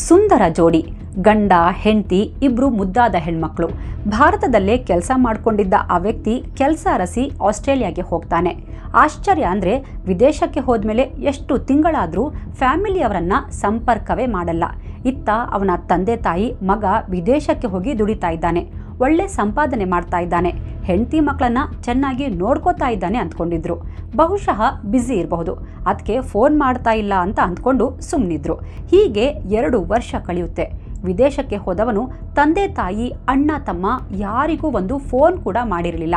ಸುಂದರ ಜೋಡಿ. ಗಂಡ ಹೆಂಡತಿ ಇಬ್ರು ಮುದ್ದಾದ ಹೆಣ್ಮಕ್ಳು. ಭಾರತದಲ್ಲೇ ಕೆಲಸ ಮಾಡಿಕೊಂಡಿದ್ದ ಆ ವ್ಯಕ್ತಿ ಕೆಲಸ ಅರಸಿ ಆಸ್ಟ್ರೇಲಿಯಾಗೆ ಹೋಗ್ತಾನೆ. ಆಶ್ಚರ್ಯ ಅಂದರೆ ವಿದೇಶಕ್ಕೆ ಹೋದ್ಮೇಲೆ ಎಷ್ಟು ತಿಂಗಳಾದರೂ ಫ್ಯಾಮಿಲಿಯವರನ್ನ ಸಂಪರ್ಕವೇ ಮಾಡಲ್ಲ. ಇತ್ತ ಅವನ ತಂದೆ ತಾಯಿ ಮಗ ವಿದೇಶಕ್ಕೆ ಹೋಗಿ ದುಡಿತಾ ಇದ್ದಾನೆ, ಒಳ್ಳೆ ಸಂಪಾದನೆ ಮಾಡ್ತಾ ಇದ್ದಾನೆ, ಹೆಂಡತಿ ಮಕ್ಕಳನ್ನ ಚೆನ್ನಾಗಿ ನೋಡ್ಕೋತಾ ಇದ್ದಾನೆ ಅಂದ್ಕೊಂಡಿದ್ರು. ಬಹುಶಃ ಬ್ಯುಸಿ ಇರಬಹುದು, ಅದಕ್ಕೆ ಫೋನ್ ಮಾಡ್ತಾ ಇಲ್ಲ ಅಂತ ಅಂದ್ಕೊಂಡು ಸುಮ್ಮನಿದ್ರು. ಹೀಗೆ 2 ವರ್ಷ ಕಳೆಯುತ್ತೆ. ವಿದೇಶಕ್ಕೆ ಹೋದವನು ತಂದೆ ತಾಯಿ ಅಣ್ಣ ತಮ್ಮ ಯಾರಿಗೂ ಒಂದು ಫೋನ್ ಕೂಡ ಮಾಡಿರಲಿಲ್ಲ.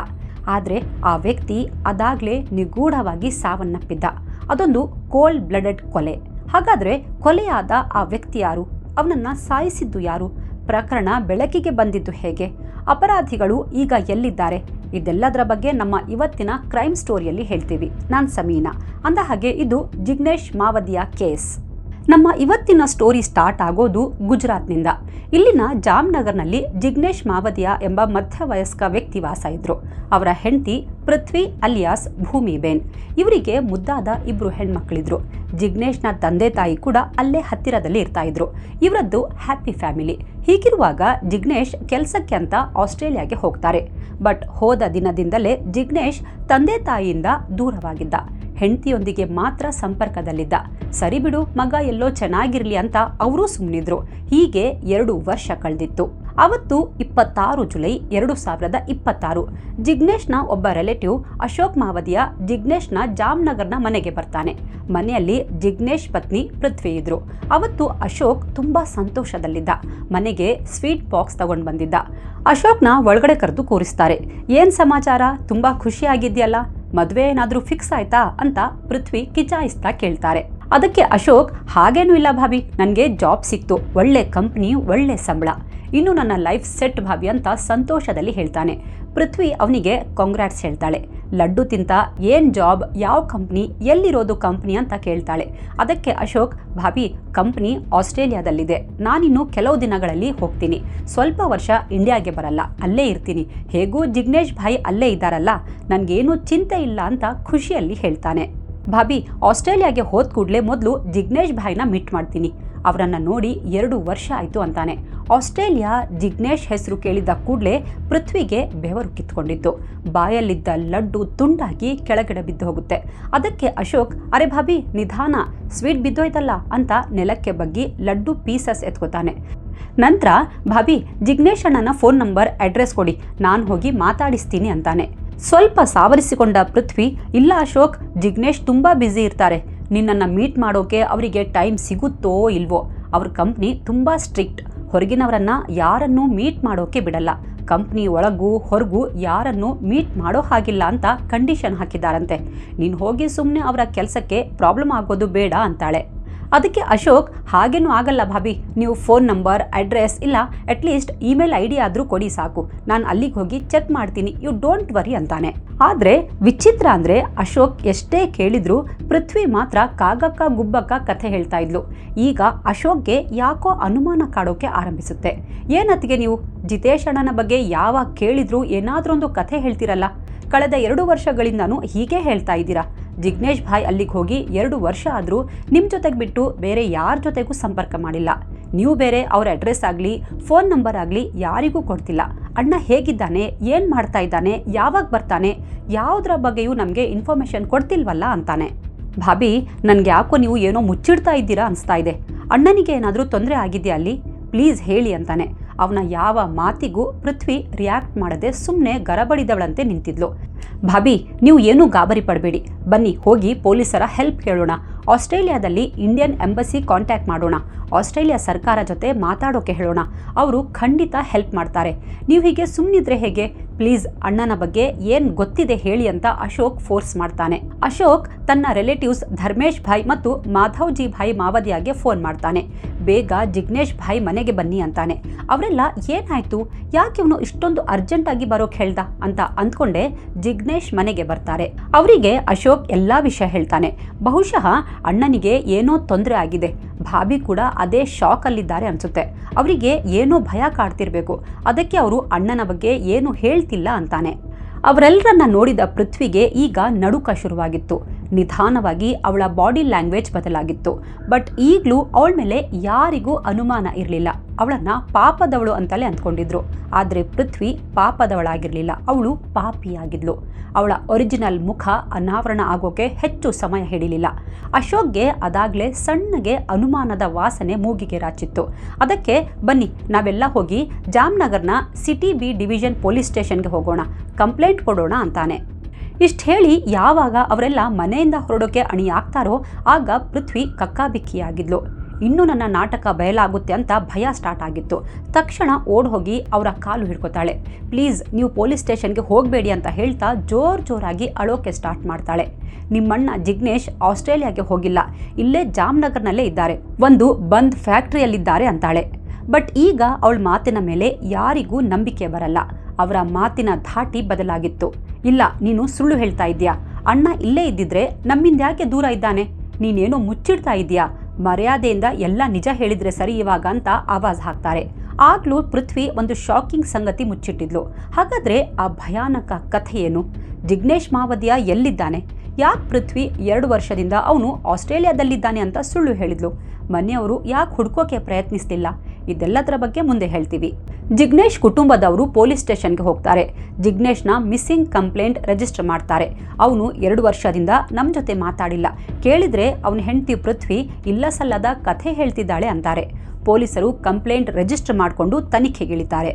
ಆದರೆ ಆ ವ್ಯಕ್ತಿ ಅದಾಗಲೇ ನಿಗೂಢವಾಗಿ ಸಾವನ್ನಪ್ಪಿದ್ದ. ಅದೊಂದು ಕೋಲ್ಡ್ ಬ್ಲಡೆಡ್ ಕೊಲೆ. ಹಾಗಾದರೆ ಕೊಲೆಯಾದ ಆ ವ್ಯಕ್ತಿ ಯಾರು? ಅವನನ್ನು ಸಾಯಿಸಿದ್ದು ಯಾರು? ಪ್ರಕರಣ ಬೆಳಕಿಗೆ ಬಂದಿದ್ದು ಹೇಗೆ? ಅಪರಾಧಿಗಳು ಈಗ ಎಲ್ಲಿದ್ದಾರೆ? ಇದೆಲ್ಲದರ ಬಗ್ಗೆ ನಮ್ಮ ಇವತ್ತಿನ ಕ್ರೈಮ್ ಸ್ಟೋರಿಯಲ್ಲಿ ಹೇಳ್ತೀವಿ. ನಾನು ಸಮೀನಾ. ಅಂದ ಹಾಗೆ ಇದು ಜಿಗ್ನೇಶ್ ಮಾವದಿಯ ಕೇಸ್. ನಮ್ಮ ಇವತ್ತಿನ ಸ್ಟೋರಿ ಸ್ಟಾರ್ಟ್ ಆಗೋದು ಗುಜರಾತ್ನಿಂದ. ಇಲ್ಲಿನ ಜಾಮ್ನಗರ್ನಲ್ಲಿ ಜಿಗ್ನೇಶ್ ಮಾವದಿಯ ಎಂಬ ಮಧ್ಯವಯಸ್ಕ ವ್ಯಕ್ತಿ ವಾಸ ಇದ್ರು. ಅವರ ಹೆಂಡತಿ ಪೃಥ್ವಿ ಅಲಿಯಾಸ್ ಭೂಮಿಬೇನ್. ಇವರಿಗೆ ಮುದ್ದಾದ 2 ಹೆಣ್ಮಕ್ಳಿದ್ರು. ಜಿಗ್ನೇಶ್ನ ತಂದೆ ತಾಯಿ ಕೂಡ ಅಲ್ಲೇ ಹತ್ತಿರದಲ್ಲಿ ಇರ್ತಾ ಇದ್ರು. ಇವರದ್ದು ಹ್ಯಾಪಿ ಫ್ಯಾಮಿಲಿ. ಹೀಗಿರುವಾಗ ಜಿಗ್ನೇಶ್ ಕೆಲಸಕ್ಕೆ ಅಂತ ಆಸ್ಟ್ರೇಲಿಯಾಗೆ ಹೋಗ್ತಾರೆ. ಬಟ್ ಹೋದ ದಿನದಿಂದಲೇ ಜಿಗ್ನೇಶ್ ತಂದೆ ತಾಯಿಯಿಂದ ದೂರವಾಗಿದ್ದ. ಹೆಂಡತಿಯೊಂದಿಗೆ ಮಾತ್ರ ಸಂಪರ್ಕದಲ್ಲಿದ್ದ. ಸರಿ ಬಿಡು, ಮಗ ಎಲ್ಲೋ ಚೆನ್ನಾಗಿರ್ಲಿ ಅಂತ ಅವರೂ ಸುಮ್ಮನಿದ್ರು. ಹೀಗೆ 2 ವರ್ಷ ಕಳೆದಿತ್ತು. ಅವತ್ತು 26 ಜುಲೈ 2026 ಜಿಗ್ನೇಶ್ನ ಒಬ್ಬ ರಿಲೇಟಿವ್ ಅಶೋಕ್ ಮಾವದಿಯ ಜಿಗ್ನೇಶ್ನ ಜಾಮ್ನಗರ್ನ ಮನೆಗೆ ಬರ್ತಾನೆ. ಮನೆಯಲ್ಲಿ ಜಿಗ್ನೇಶ್ ಪತ್ನಿ ಪೃಥ್ವಿ ಇದ್ರು. ಅವತ್ತು ಅಶೋಕ್ ತುಂಬಾ ಸಂತೋಷದಲ್ಲಿದ್ದ. ಮನೆಗೆ ಸ್ವೀಟ್ ಬಾಕ್ಸ್ ತಗೊಂಡು ಬಂದಿದ್ದ. ಅಶೋಕ್ನ ಒಳಗಡೆ ಕರೆದು ಕೂರಿಸ್ತಾರೆ. ಏನ್ ಸಮಾಚಾರ, ತುಂಬಾ ಖುಷಿಯಾಗಿದ್ಯಲ್ಲ, ಮದುವೆ ಏನಾದರೂ ಫಿಕ್ಸ್ ಆಯ್ತಾ ಅಂತ ಪೃಥ್ವಿ ಕಿಚಾಯಿಸ್ತಾ ಕೇಳ್ತಾರೆ. ಅದಕ್ಕೆ ಅಶೋಕ್, ಹಾಗೇನೂ ಇಲ್ಲ ಭಾಬಿ, ನನಗೆ ಜಾಬ್ ಸಿಕ್ತು, ಒಳ್ಳೆ ಕಂಪ್ನಿ, ಒಳ್ಳೆ ಸಂಬಳ, ಇನ್ನು ನನ್ನ ಲೈಫ್ ಸೆಟ್ ಭಾಬಿ ಅಂತ ಸಂತೋಷದಲ್ಲಿ ಹೇಳ್ತಾನೆ. ಪೃಥ್ವಿ ಅವನಿಗೆ ಕಾಂಗ್ರಾಟ್ಸ್ ಹೇಳ್ತಾಳೆ. ಲಡ್ಡು ತಿಂತ ಏನು ಜಾಬ್, ಯಾವ ಕಂಪ್ನಿ, ಎಲ್ಲಿರೋದು ಕಂಪ್ನಿ ಅಂತ ಕೇಳ್ತಾಳೆ. ಅದಕ್ಕೆ ಅಶೋಕ್, ಭಾಬಿ ಕಂಪ್ನಿ ಆಸ್ಟ್ರೇಲಿಯಾದಲ್ಲಿದೆ, ನಾನಿನ್ನು ಕೆಲವು ದಿನಗಳಲ್ಲಿ ಹೋಗ್ತೀನಿ, ಸ್ವಲ್ಪ ವರ್ಷ ಇಂಡಿಯಾಗೆ ಬರಲ್ಲ, ಅಲ್ಲೇ ಇರ್ತೀನಿ, ಹೇಗೂ ಜಿಗ್ನೇಶ್ ಭಾಯ್ ಅಲ್ಲೇ ಇದ್ದಾರಲ್ಲ, ನನಗೇನು ಚಿಂತೆ ಇಲ್ಲ ಅಂತ ಖುಷಿಯಲ್ಲಿ ಹೇಳ್ತಾನೆ. ಭಾಬಿ ಆಸ್ಟ್ರೇಲಿಯಾಗೆ ಹೋದ ಕೂಡಲೇ ಮೊದಲು ಜಿಗ್ನೇಶ್ ಭಾಯ್ನ ಮೀಟ್ ಮಾಡ್ತೀನಿ, ಅವರನ್ನು ನೋಡಿ 2 ವರ್ಷ ಆಯಿತು ಅಂತಾನೆ. ಆಸ್ಟ್ರೇಲಿಯಾ ಜಿಗ್ನೇಶ್ ಹೆಸರು ಕೇಳಿದ ಕೂಡಲೇ ಪೃಥ್ವಿಗೆ ಬೆವರು ಕಿತ್ಕೊಂಡಿತ್ತು. ಬಾಯಲ್ಲಿದ್ದ ಲಡ್ಡು ತುಂಡಾಗಿ ಕೆಳಗಡೆ ಬಿದ್ದು ಹೋಗುತ್ತೆ. ಅದಕ್ಕೆ ಅಶೋಕ್, ಅರೆ ಭಾಬಿ ನಿಧಾನ, ಸ್ವೀಟ್ ಬಿದ್ದೋಯ್ತಲ್ಲ ಅಂತ ನೆಲಕ್ಕೆ ಬಗ್ಗಿ ಲಡ್ಡು ಪೀಸಸ್ ಎತ್ಕೋತಾನೆ. ನಂತರ, ಭಾಬಿ ಜಿಗ್ನೇಶ್ ಅಣ್ಣನ ಫೋನ್ ನಂಬರ್ ಅಡ್ರೆಸ್ ಕೊಡಿ, ನಾನು ಹೋಗಿ ಮಾತಾಡಿಸ್ತೀನಿ ಅಂತಾನೆ. ಸ್ವಲ್ಪ ಸಾವರಿಸಿಕೊಂಡ ಪೃಥ್ವಿ, ಇಲ್ಲ ಅಶೋಕ್, ಜಿಗ್ನೇಶ್ ತುಂಬಾ ಬ್ಯುಸಿ ಇರ್ತಾರೆ, ನಿನ್ನನ್ನು ಮೀಟ್ ಮಾಡೋಕೆ ಅವರಿಗೆ ಟೈಮ್ ಸಿಗುತ್ತೋ ಇಲ್ವೋ, ಅವ್ರ ಕಂಪ್ನಿ ತುಂಬಾ ಸ್ಟ್ರಿಕ್ಟ್, ಹೊರಗಿನವರನ್ನ ಯಾರನ್ನೂ ಮೀಟ್ ಮಾಡೋಕೆ ಬಿಡಲ್ಲ, ಕಂಪ್ನಿ ಒಳಗೂ ಹೊರಗೂ ಯಾರನ್ನೂ ಮೀಟ್ ಮಾಡೋ ಹಾಗಿಲ್ಲ ಅಂತ ಕಂಡೀಷನ್ ಹಾಕಿದ್ದಾರಂತೆ, ನೀನು ಹೋಗಿ ಸುಮ್ಮನೆ ಅವರ ಕೆಲಸಕ್ಕೆ ಪ್ರಾಬ್ಲಮ್ ಆಗೋದು ಬೇಡ ಅಂತಾಳೆ. ಅದಕ್ಕೆ ಅಶೋಕ್, ಹಾಗೇನೂ ಆಗಲ್ಲ ಭಾಬಿ, ನೀವು ಫೋನ್ ನಂಬರ್, ಅಡ್ರೆಸ್, ಇಲ್ಲ ಅಟ್ಲೀಸ್ಟ್ ಇಮೇಲ್ ID ಆದರೂ ಕೊಡಿ ಸಾಕು, ನಾನು ಅಲ್ಲಿಗೆ ಹೋಗಿ ಚೆಕ್ ಮಾಡ್ತೀನಿ, ಯು ಡೋಂಟ್ ವರಿ ಅಂತಾನೆ. ಆದರೆ ವಿಚಿತ್ರ ಅಂದರೆ ಅಶೋಕ್ ಎಷ್ಟೇ ಕೇಳಿದ್ರು ಪೃಥ್ವಿ ಮಾತ್ರ ಕಾಗಕ್ಕ ಗುಬ್ಬಕ್ಕ ಕಥೆ ಹೇಳ್ತಾ ಇದ್ಲು. ಈಗ ಅಶೋಕ್ಗೆ ಯಾಕೋ ಅನುಮಾನ ಕಾಡೋಕೆ ಆರಂಭಿಸುತ್ತೆ. ಏನತ್ತಿಗೆ ನೀವು ಜಿತೇಶ್ ಅಣ್ಣನ ಬಗ್ಗೆ ಯಾವಾಗ ಕೇಳಿದ್ರು ಏನಾದರೂ ಒಂದು ಕಥೆ ಹೇಳ್ತಿರಲ್ಲ, ಕಳೆದ 2 ವರ್ಷಗಳಿಂದನೂ ಹೀಗೆ ಹೇಳ್ತಾ ಇದ್ದೀರಾ. ಜಿಗ್ನೇಶ್ ಭಾಯ್ ಅಲ್ಲಿಗೆ ಹೋಗಿ 2 ವರ್ಷ ಆದರೂ ನಿಮ್ಮ ಜೊತೆಗೆ ಬಿಟ್ಟು ಬೇರೆ ಯಾರ ಜೊತೆಗೂ ಸಂಪರ್ಕ ಮಾಡಿಲ್ಲ, ನೀವು ಬೇರೆ ಅವ್ರ ಅಡ್ರೆಸ್ ಆಗಲಿ ಫೋನ್ ನಂಬರ್ ಆಗಲಿ ಯಾರಿಗೂ ಕೊಡ್ತಿಲ್ಲ. ಅಣ್ಣ ಹೇಗಿದ್ದಾನೆ, ಏನು ಮಾಡ್ತಾ ಇದ್ದಾನೆ, ಯಾವಾಗ ಬರ್ತಾನೆ, ಯಾವುದರ ಬಗ್ಗೆಯೂ ನಮಗೆ ಇನ್ಫಾರ್ಮೇಷನ್ ಕೊಡ್ತಿಲ್ವಲ್ಲ ಅಂತಾನೆ. ಭಾಬಿ ನನಗೆ ಯಾಕೋ ನೀವು ಏನೋ ಮುಚ್ಚಿಡ್ತಾ ಇದ್ದೀರಾ ಅನಿಸ್ತಾ ಇದೆ, ಅಣ್ಣನಿಗೆ ಏನಾದರೂ ತೊಂದರೆ ಆಗಿದೆಯಾ ಅಲ್ಲಿ, ಪ್ಲೀಸ್ ಹೇಳಿ ಅಂತಾನೆ. ಅವನ ಯಾವ ಮಾತಿಗೂ ಪೃಥ್ವಿ ರಿಯಾಕ್ಟ್ ಮಾಡದೆ ಸುಮ್ಮನೆ ಗರಬಡಿದವಳಂತೆ ನಿಂತಿದ್ಲು. ಭಾಬಿ ನೀವು ಏನೂ ಗಾಬರಿ ಪಡಬೇಡಿ, ಬನ್ನಿ ಹೋಗಿ ಪೊಲೀಸರ ಹೆಲ್ಪ್ ಕೇಳೋಣ, ಆಸ್ಟ್ರೇಲಿಯಾದಲ್ಲಿ ಇಂಡಿಯನ್ ಎಂಬಸಿ ಕಾಂಟ್ಯಾಕ್ಟ್ ಮಾಡೋಣ, ಆಸ್ಟ್ರೇಲಿಯಾ ಸರ್ಕಾರ ಜೊತೆ ಮಾತಾಡೋಕೆ ಹೇಳೋಣ, ಅವರು ಖಂಡಿತ ಹೆಲ್ಪ್ ಮಾಡ್ತಾರೆ, ನೀವು ಹೀಗೆ ಸುಮ್ಮನಿದ್ರೆ ಹೇಗೆ, ಪ್ಲೀಸ್ ಅಣ್ಣನ ಬಗ್ಗೆ ಏನು ಗೊತ್ತಿದೆ ಹೇಳಿ ಅಂತ ಅಶೋಕ್ ಫೋರ್ಸ್ ಮಾಡ್ತಾನೆ. ಅಶೋಕ್ ತನ್ನ ರಿಲೇಟಿವ್ಸ್ ಧರ್ಮೇಶ್ ಭಾಯ್ ಮತ್ತು ಮಾಧವ್ಜಿ ಭಾಯ್ ಮಾವದಿಯಾಗೆ ಫೋನ್ ಮಾಡ್ತಾನೆ. ಬೇಗ ಜಿಗ್ನೇಶ್ ಭಾಯ್ ಮನೆಗೆ ಬನ್ನಿ ಅಂತಾನೆ. ಅವರೆಲ್ಲ ಏನಾಯ್ತು, ಯಾಕೆ ಇವನು ಇಷ್ಟೊಂದು ಅರ್ಜೆಂಟಾಗಿ ಬರೋಕೆ ಹೇಳ್ದ ಅಂತ ಅಂದ್ಕೊಂಡೆ ಜಿಗ್ನೇಶ್ ಮನೆಗೆ ಬರ್ತಾರೆ. ಅವರಿಗೆ ಅಶೋಕ್ ಎಲ್ಲ ವಿಷಯ ಹೇಳ್ತಾನೆ. ಬಹುಶಃ ಅಣ್ಣನಿಗೆ ಏನೋ ತೊಂದರೆ ಆಗಿದೆ, ಭಾಬಿ ಕೂಡ ಅದೇ ಶಾಕಲ್ಲಿದ್ದಾರೆ ಅನ್ಸುತ್ತೆ, ಅವರಿಗೆ ಏನೋ ಭಯ ಕಾಡ್ತಿರ್ಬೇಕು, ಅದಕ್ಕೆ ಅವರು ಅಣ್ಣನ ಬಗ್ಗೆ ಏನು ಹೇಳ್ತಿಲ್ಲ ಅಂತಾನೆ. ಅವರೆಲ್ಲರನ್ನ ನೋಡಿದ ಪೃಥ್ವಿಗೆ ಈಗ ನಡುಕ ಶುರುವಾಗಿತ್ತು. ನಿಧಾನವಾಗಿ ಅವಳ ಬಾಡಿ ಲ್ಯಾಂಗ್ವೇಜ್ ಬದಲಾಗಿತ್ತು. ಬಟ್ ಈಗಲೂ ಅವಳ ಮೇಲೆ ಯಾರಿಗೂ ಅನುಮಾನ ಇರಲಿಲ್ಲ. ಅವಳನ್ನು ಪಾಪದವಳು ಅಂತಲೇ ಅಂದ್ಕೊಂಡಿದ್ರು. ಆದರೆ ಪೃಥ್ವಿ ಪಾಪದವಳಾಗಿರಲಿಲ್ಲ, ಅವಳು ಪಾಪಿಯಾಗಿದ್ಲು. ಅವಳ ಒರಿಜಿನಲ್ ಮುಖ ಅನಾವರಣ ಆಗೋಕೆ ಹೆಚ್ಚು ಸಮಯ ಹಿಡಿಲಿಲ್ಲ. ಅಶೋಕ್ಗೆ ಅದಾಗಲೇ ಸಣ್ಣಗೆ ಅನುಮಾನದ ವಾಸನೆ ಮೂಗಿಗೆ ರಾಚಿತ್ತು. ಅದಕ್ಕೆ ಬನ್ನಿ ನಾವೆಲ್ಲ ಹೋಗಿ ಜಾಮ್ನಗರ್ನ ಸಿಟಿ ಬಿ ಡಿವಿಷನ್ ಪೊಲೀಸ್ ಸ್ಟೇಷನ್ಗೆ ಹೋಗೋಣ, ಕಂಪ್ಲೇಂಟ್ ಕೊಡೋಣ ಅಂತಾನೆ. ಇಷ್ಟು ಹೇಳಿ ಯಾವಾಗ ಅವರೆಲ್ಲ ಮನೆಯಿಂದ ಹೊರಡೋಕೆ ಅಣಿಯಾಗ್ತಾರೋ ಆಗ ಪೃಥ್ವಿ ಕಕ್ಕಾಬಿಕ್ಕಿಯಾಗಿದ್ಲು. ಇನ್ನೂ ನನ್ನ ನಾಟಕ ಬಯಲಾಗುತ್ತೆ ಅಂತ ಭಯ ಸ್ಟಾರ್ಟ್ ಆಗಿತ್ತು. ತಕ್ಷಣ ಓಡ್ ಹೋಗಿ ಅವರ ಕಾಲು ಹಿಡ್ಕೋತಾಳೆ. ಪ್ಲೀಸ್ ನೀವು ಪೊಲೀಸ್ ಸ್ಟೇಷನ್ಗೆ ಹೋಗಬೇಡಿ ಅಂತ ಹೇಳ್ತಾ ಜೋರಾಗಿ ಅಳೋಕೆ ಸ್ಟಾರ್ಟ್ ಮಾಡ್ತಾಳೆ. ನಿಮ್ಮಣ್ಣ ಜಿಗ್ನೇಶ್ ಆಸ್ಟ್ರೇಲಿಯಾಗೆ ಹೋಗಿಲ್ಲ, ಇಲ್ಲೇ ಜಾಮ್ನಗರ್ನಲ್ಲೇ ಇದ್ದಾರೆ, ಒಂದು ಬಂದ್ ಫ್ಯಾಕ್ಟ್ರಿಯಲ್ಲಿದ್ದಾರೆ ಅಂತಾಳೆ. ಬಟ್ ಈಗ ಅವಳ ಮಾತಿನ ಮೇಲೆ ಯಾರಿಗೂ ನಂಬಿಕೆ ಬರಲ್ಲ. ಅವರ ಮಾತಿನ ಧಾಟಿ ಬದಲಾಗಿತ್ತು. ಇಲ್ಲ, ನೀನು ಸುಳ್ಳು ಹೇಳ್ತಾ ಇದ್ದೀಯಾ. ಅಣ್ಣ ಇಲ್ಲೇ ಇದ್ದಿದ್ರೆ ನಮ್ಮಿಂದ ಯಾಕೆ ದೂರ ಇದ್ದಾನೆ? ನೀನೇನೋ ಮುಚ್ಚಿಡ್ತಾ ಇದೀಯಾ. ಮರ್ಯಾದೆಯಿಂದ ಎಲ್ಲ ನಿಜ ಹೇಳಿದ್ರೆ ಸರಿ ಇವಾಗ ಅಂತ ಆವಾಜ್ ಹಾಕ್ತಾರೆ. ಆಗ್ಲೂ ಪೃಥ್ವಿ ಒಂದು ಶಾಕಿಂಗ್ ಸಂಗತಿ ಮುಚ್ಚಿಟ್ಟಿದ್ಲು. ಹಾಗಾದ್ರೆ ಆ ಭಯಾನಕ ಕಥೆ ಏನು? ಜಿಗ್ನೇಶ್ ಮಾವದಿಯ ಎಲ್ಲಿದ್ದಾನೆ? ಯಾಕೆ ಪೃಥ್ವಿ 2 ವರ್ಷದಿಂದ ಅವನು ಆಸ್ಟ್ರೇಲಿಯಾದಲ್ಲಿದ್ದಾನೆ ಅಂತ ಸುಳ್ಳು ಹೇಳಿದ್ಲು? ಮನೆಯವರು ಯಾಕೆ ಹುಡ್ಕೋಕೆ ಪ್ರಯತ್ನಿಸ್ತಿಲ್ಲ? ಇದೆಲ್ಲದರ ಬಗ್ಗೆ ಮುಂದೆ ಹೇಳ್ತೀವಿ. ಜಿಗ್ನೇಶ್ ಕುಟುಂಬದವರು ಪೊಲೀಸ್ ಸ್ಟೇಷನ್ಗೆ ಹೋಗ್ತಾರೆ. ಜಿಗ್ನೇಶ್ನ ಮಿಸ್ಸಿಂಗ್ ಕಂಪ್ಲೇಂಟ್ ರಿಜಿಸ್ಟರ್ ಮಾಡ್ತಾರೆ. ಅವನು 2 ವರ್ಷದಿಂದ ನಮ್ಮ ಜೊತೆ ಮಾತಾಡಿಲ್ಲ, ಕೇಳಿದ್ರೆ ಅವನ ಹೆಂಡತಿ ಪೃಥ್ವಿ ಇಲ್ಲ ಸಲ್ಲದ ಕಥೆ ಹೇಳ್ತಿದ್ದಾಳೆ ಅಂತಾರೆ. ಪೊಲೀಸರು ಕಂಪ್ಲೇಂಟ್ ರಿಜಿಸ್ಟರ್ ಮಾಡಿಕೊಂಡು ತನಿಖೆಗಿಳಿತಾರೆ.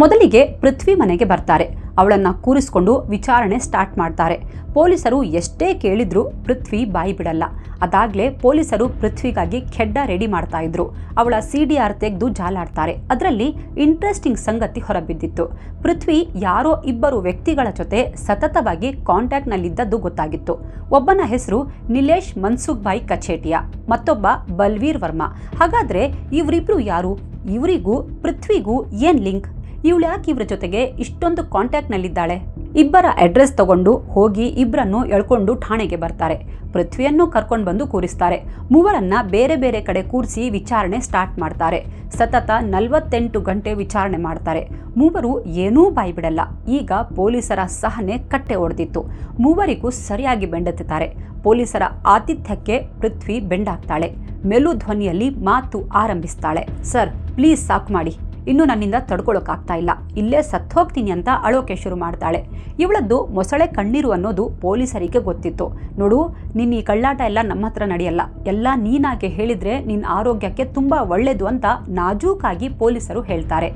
ಮೊದಲಿಗೆ ಪೃಥ್ವಿ ಮನೆಗೆ ಬರ್ತಾರೆ. ಅವಳನ್ನು ಕೂರಿಸ್ಕೊಂಡು ವಿಚಾರಣೆ ಸ್ಟಾರ್ಟ್ ಮಾಡ್ತಾರೆ. ಪೊಲೀಸರು ಎಷ್ಟೇ ಕೇಳಿದ್ರು ಪೃಥ್ವಿ ಬಾಯಿ ಬಿಡಲ್ಲ. ಅದಾಗಲೇ ಪೊಲೀಸರು ಪೃಥ್ವಿಗಾಗಿ ಖೆಡ್ಡ ರೆಡಿ ಮಾಡ್ತಾ ಇದ್ರು. ಅವಳ CDR ತೆಗೆದು ಜಾಲಾಡ್ತಾರೆ. ಅದರಲ್ಲಿ ಇಂಟ್ರೆಸ್ಟಿಂಗ್ ಸಂಗತಿ ಹೊರಬಿದ್ದಿತ್ತು. ಪೃಥ್ವಿ ಯಾರೋ 2 ವ್ಯಕ್ತಿಗಳ ಜೊತೆ ಸತತವಾಗಿ ಕಾಂಟ್ಯಾಕ್ಟ್ನಲ್ಲಿದ್ದದ್ದು ಗೊತ್ತಾಗಿತ್ತು. ಒಬ್ಬನ ಹೆಸರು ನಿಲೇಶ್ ಮನ್ಸುಖ್ ಭಾಯ್ ಕಚೇಟಿಯಾ, ಮತ್ತೊಬ್ಬ ಬಲ್ವೀರ್ ವರ್ಮಾ. ಹಾಗಾದ್ರೆ ಇವರಿಬ್ರು ಯಾರು? ಇವರಿಗೂ ಪೃಥ್ವಿಗೂ ಏನ್ ಲಿಂಕ್? ಇವಳು ಯಾಕೆ ಇವ್ರ ಜೊತೆಗೆ ಇಷ್ಟೊಂದು ಕಾಂಟ್ಯಾಕ್ಟ್ನಲ್ಲಿದ್ದಾಳೆ? ಇಬ್ಬರ ಅಡ್ರೆಸ್ ತಗೊಂಡು ಹೋಗಿ ಇಬ್ಬರನ್ನು ಎಳ್ಕೊಂಡು ಠಾಣೆಗೆ ಬರ್ತಾರೆ. ಪೃಥ್ವಿಯನ್ನು ಕರ್ಕೊಂಡು ಬಂದು ಕೂರಿಸ್ತಾರೆ. ಮೂವರನ್ನ ಬೇರೆ ಬೇರೆ ಕಡೆ ಕೂರಿಸಿ ವಿಚಾರಣೆ ಸ್ಟಾರ್ಟ್ ಮಾಡ್ತಾರೆ. ಸತತ 48 ಗಂಟೆ ವಿಚಾರಣೆ ಮಾಡ್ತಾರೆ. ಮೂವರು ಏನೂ ಬಾಯಿ ಬಿಡಲ್ಲ. ಈಗ ಪೊಲೀಸರ ಸಹನೆ ಕಟ್ಟೆ ಒಡೆದಿತ್ತು. ಮೂವರಿಗೂ ಸರಿಯಾಗಿ ಬೆಂಡೆತ್ತಾರೆ. ಪೊಲೀಸರ ಆತಿಥ್ಯಕ್ಕೆ ಪೃಥ್ವಿ ಬೆಂಡಾಗ್ತಾಳೆ. ಮೆಲು ಧ್ವನಿಯಲ್ಲಿ ಮಾತು ಆರಂಭಿಸ್ತಾಳೆ. ಸರ್, ಪ್ಲೀಸ್ ಸಾಕು ಮಾಡಿ, ಇನ್ನು ನನ್ನಿಂದ ತಡ್ಕೊಳ್ಳೋಕ್ಕಾಗ್ತಾ ಇಲ್ಲ, ಇಲ್ಲೇ ಸತ್ತೋಗ್ತೀನಿ ಅಂತ ಅಳೋಕೆ ಶುರು ಮಾಡ್ತಾಳೆ. ಇವಳದ್ದು ಮೊಸಳೆ ಕಣ್ಣೀರು ಅನ್ನೋದು ಪೊಲೀಸರಿಗೆ ಗೊತ್ತಿತ್ತು. ನೋಡು, ನಿನ್ನ ಈ ಕಳ್ಳಾಟ ಎಲ್ಲ ನಮ್ಮ ಹತ್ರ ನಡೆಯಲ್ಲ, ಎಲ್ಲ ನೀನಾಗೆ ಹೇಳಿದ್ರೆ ನಿನ್ನ ಆರೋಗ್ಯಕ್ಕೆ ತುಂಬ ಒಳ್ಳೆಯದು ಅಂತ ನಾಜೂಕಾಗಿ ಪೊಲೀಸರು ಹೇಳ್ತಾರೆ.